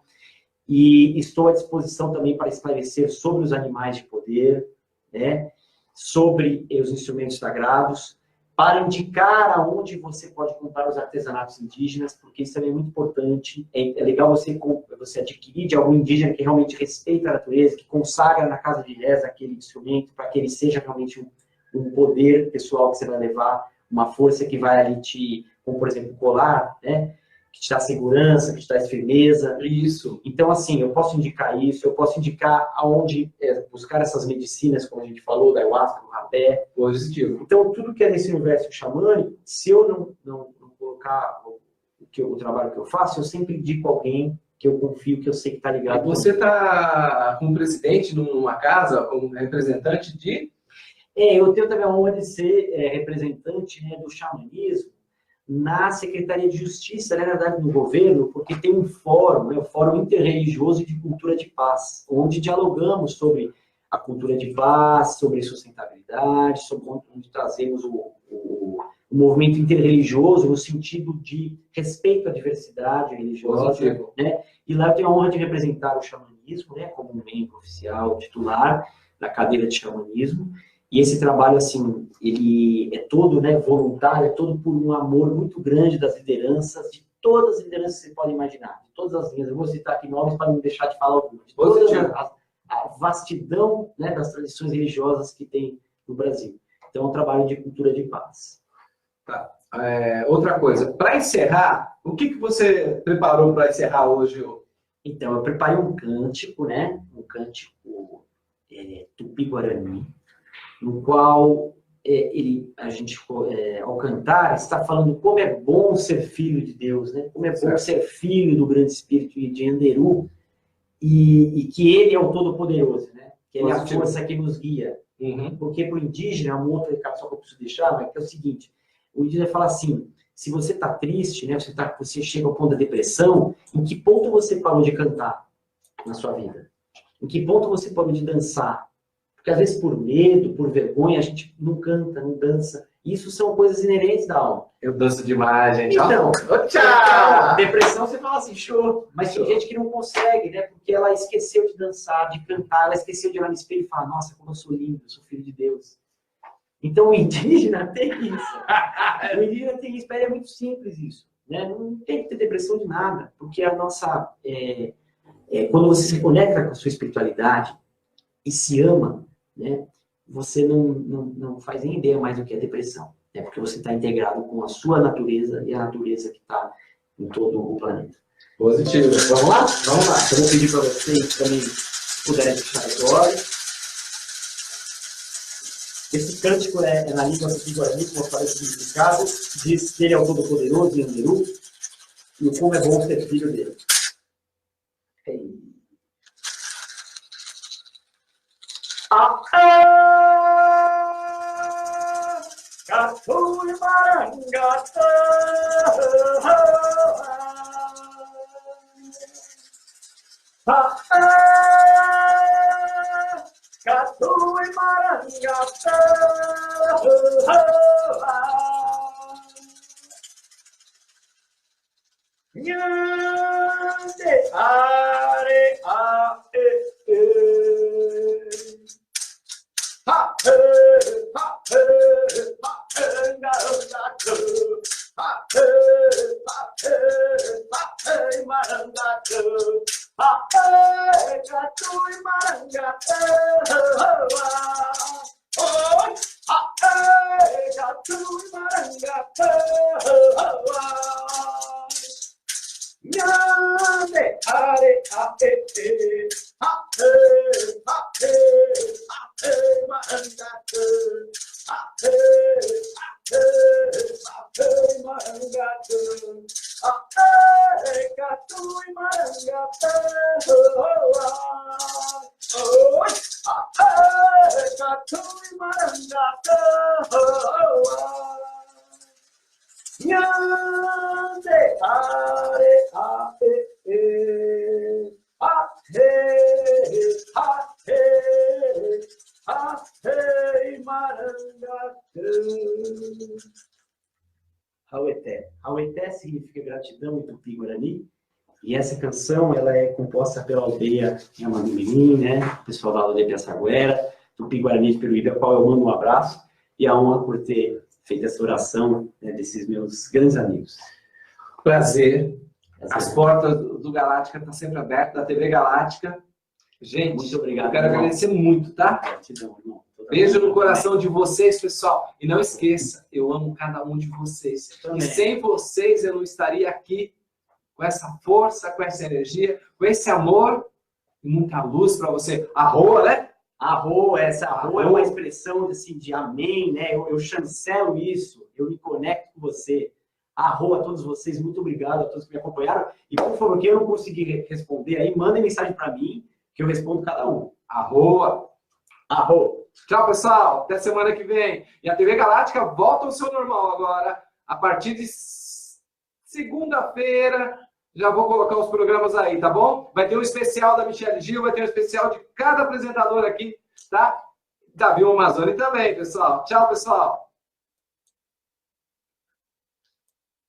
e estou à disposição também para esclarecer sobre os animais de poder, né, sobre os instrumentos sagrados, para indicar aonde você pode comprar os artesanatos indígenas, porque isso também é muito importante. É legal você adquirir de algum indígena que realmente respeita a natureza, que consagra na casa de reza aquele instrumento, para que ele seja realmente um poder pessoal que você vai levar, uma força que vai ali como por exemplo, colar, né? Que te dá segurança, que te dá firmeza. Isso. Então, assim, eu posso indicar isso, eu posso indicar aonde buscar essas medicinas, como a gente falou, da ayahuasca, do rapé. Positivo. Então, tudo que é nesse universo xamânico, se eu não colocar o trabalho que eu faço, eu sempre indico alguém que eu confio, que eu sei que está ligado. E você está como presidente numa casa, como representante de... Eu tenho também a honra de ser representante, né, do xamanismo na Secretaria de Justiça, né, na verdade, no governo, porque tem um fórum, né, o Fórum Interreligioso de Cultura de Paz, onde dialogamos sobre a cultura de paz, sobre sustentabilidade, sobre onde trazemos o movimento interreligioso no sentido de respeito à diversidade religiosa, né? E lá eu tenho a honra de representar o xamanismo, né, como um membro oficial titular da cadeira de xamanismo. E esse trabalho, assim, ele é todo, né, voluntário, é todo por um amor muito grande das lideranças, de todas as lideranças que você pode imaginar, de todas as linhas. Eu vou citar aqui nomes para não deixar de falar algumas. De todas a vastidão, né, das tradições religiosas que tem no Brasil. Então, é um trabalho de cultura de paz. Tá. Outra coisa, para encerrar, o que você preparou para encerrar hoje? Então, eu preparei um cântico, né, um cântico tupi-guarani, no qual a gente, ao cantar, está falando como é bom ser filho de Deus, né? Como é bom ser filho do grande espírito de Anderu, e que ele é o Todo-Poderoso, né? Que ele é a força que nos guia. Uhum. Porque para o indígena, um outro recado só que eu preciso deixar, mas que é o seguinte, o indígena fala assim, se você está triste, né? Você chega ao ponto da depressão, em que ponto você parou de cantar na sua vida? Em que ponto você parou de dançar? Porque às vezes por medo, por vergonha, a gente não canta, não dança. Isso são coisas inerentes da alma. Eu danço demais, gente. Então, tchau! Depressão, você fala assim, show. Mas tem gente que não consegue, né? Porque ela esqueceu de dançar, de cantar, ela esqueceu de olhar no espelho e falar, nossa, como eu sou lindo, eu sou filho de Deus. Então o indígena tem isso. O indígena tem isso, é muito simples isso. Né? Não tem que ter depressão de nada, porque a nossa... quando você se conecta com a sua espiritualidade e se ama, né, você não faz nem ideia mais do que é depressão. Né, porque você está integrado com a sua natureza e a natureza que está em todo o planeta. Positivo. Vamos lá? Vamos lá. Então, eu vou pedir para vocês também puderem fechar os olhos. Esse cântico é na língua tupi-guarani, como eu falei, o significado. Diz que ele é o Todo-Poderoso, Anderu, e o como é bom ser filho dele. Katui Marangata, Katui Marangata, Nyande are a ha ha ha ha ha e Marangatã. Oi, aê, Gatu e Marangatã. Nhande, are, aê, Marangatã. Marangatã. Gatu e Marangatã. Oi, Gatu e Marangatã. Nhande, are, aê, Marangatã. Haueté. Haueté significa gratidão em Tupi-Guarani. E essa canção ela é composta pela aldeia Yamamirim, né? O pessoal da aldeia Piaçaguera, Tupi-Guarani de Peruíbe, a qual eu mando um abraço. E a honra por ter feito essa oração, né, desses meus grandes amigos. Prazer. As portas do Galáctica estão sempre abertas, da TV Galáctica. Gente, muito obrigado. Eu quero agradecer muito, tá? Gratidão, irmão. Beijo no coração de vocês, pessoal. E não esqueça, eu amo cada um de vocês. E sem vocês eu não estaria aqui com essa força, com essa energia, com esse amor e muita luz para você. Arroa, né? Arroa, essa arroa é uma expressão assim, de amém, né? Eu chancelo isso, eu me conecto com você. Arroa a todos vocês, muito obrigado a todos que me acompanharam. E por favor, quem eu não conseguir responder aí, mandem mensagem para mim, que eu respondo cada um. Arroa. Arroa. Tchau, pessoal. Até semana que vem. E a TV Galáctica volta ao seu normal agora. A partir de segunda-feira, já vou colocar os programas aí, tá bom? Vai ter um especial da Michelle Gil, vai ter um especial de cada apresentador aqui, tá? Davi Amazoni também, pessoal. Tchau, pessoal.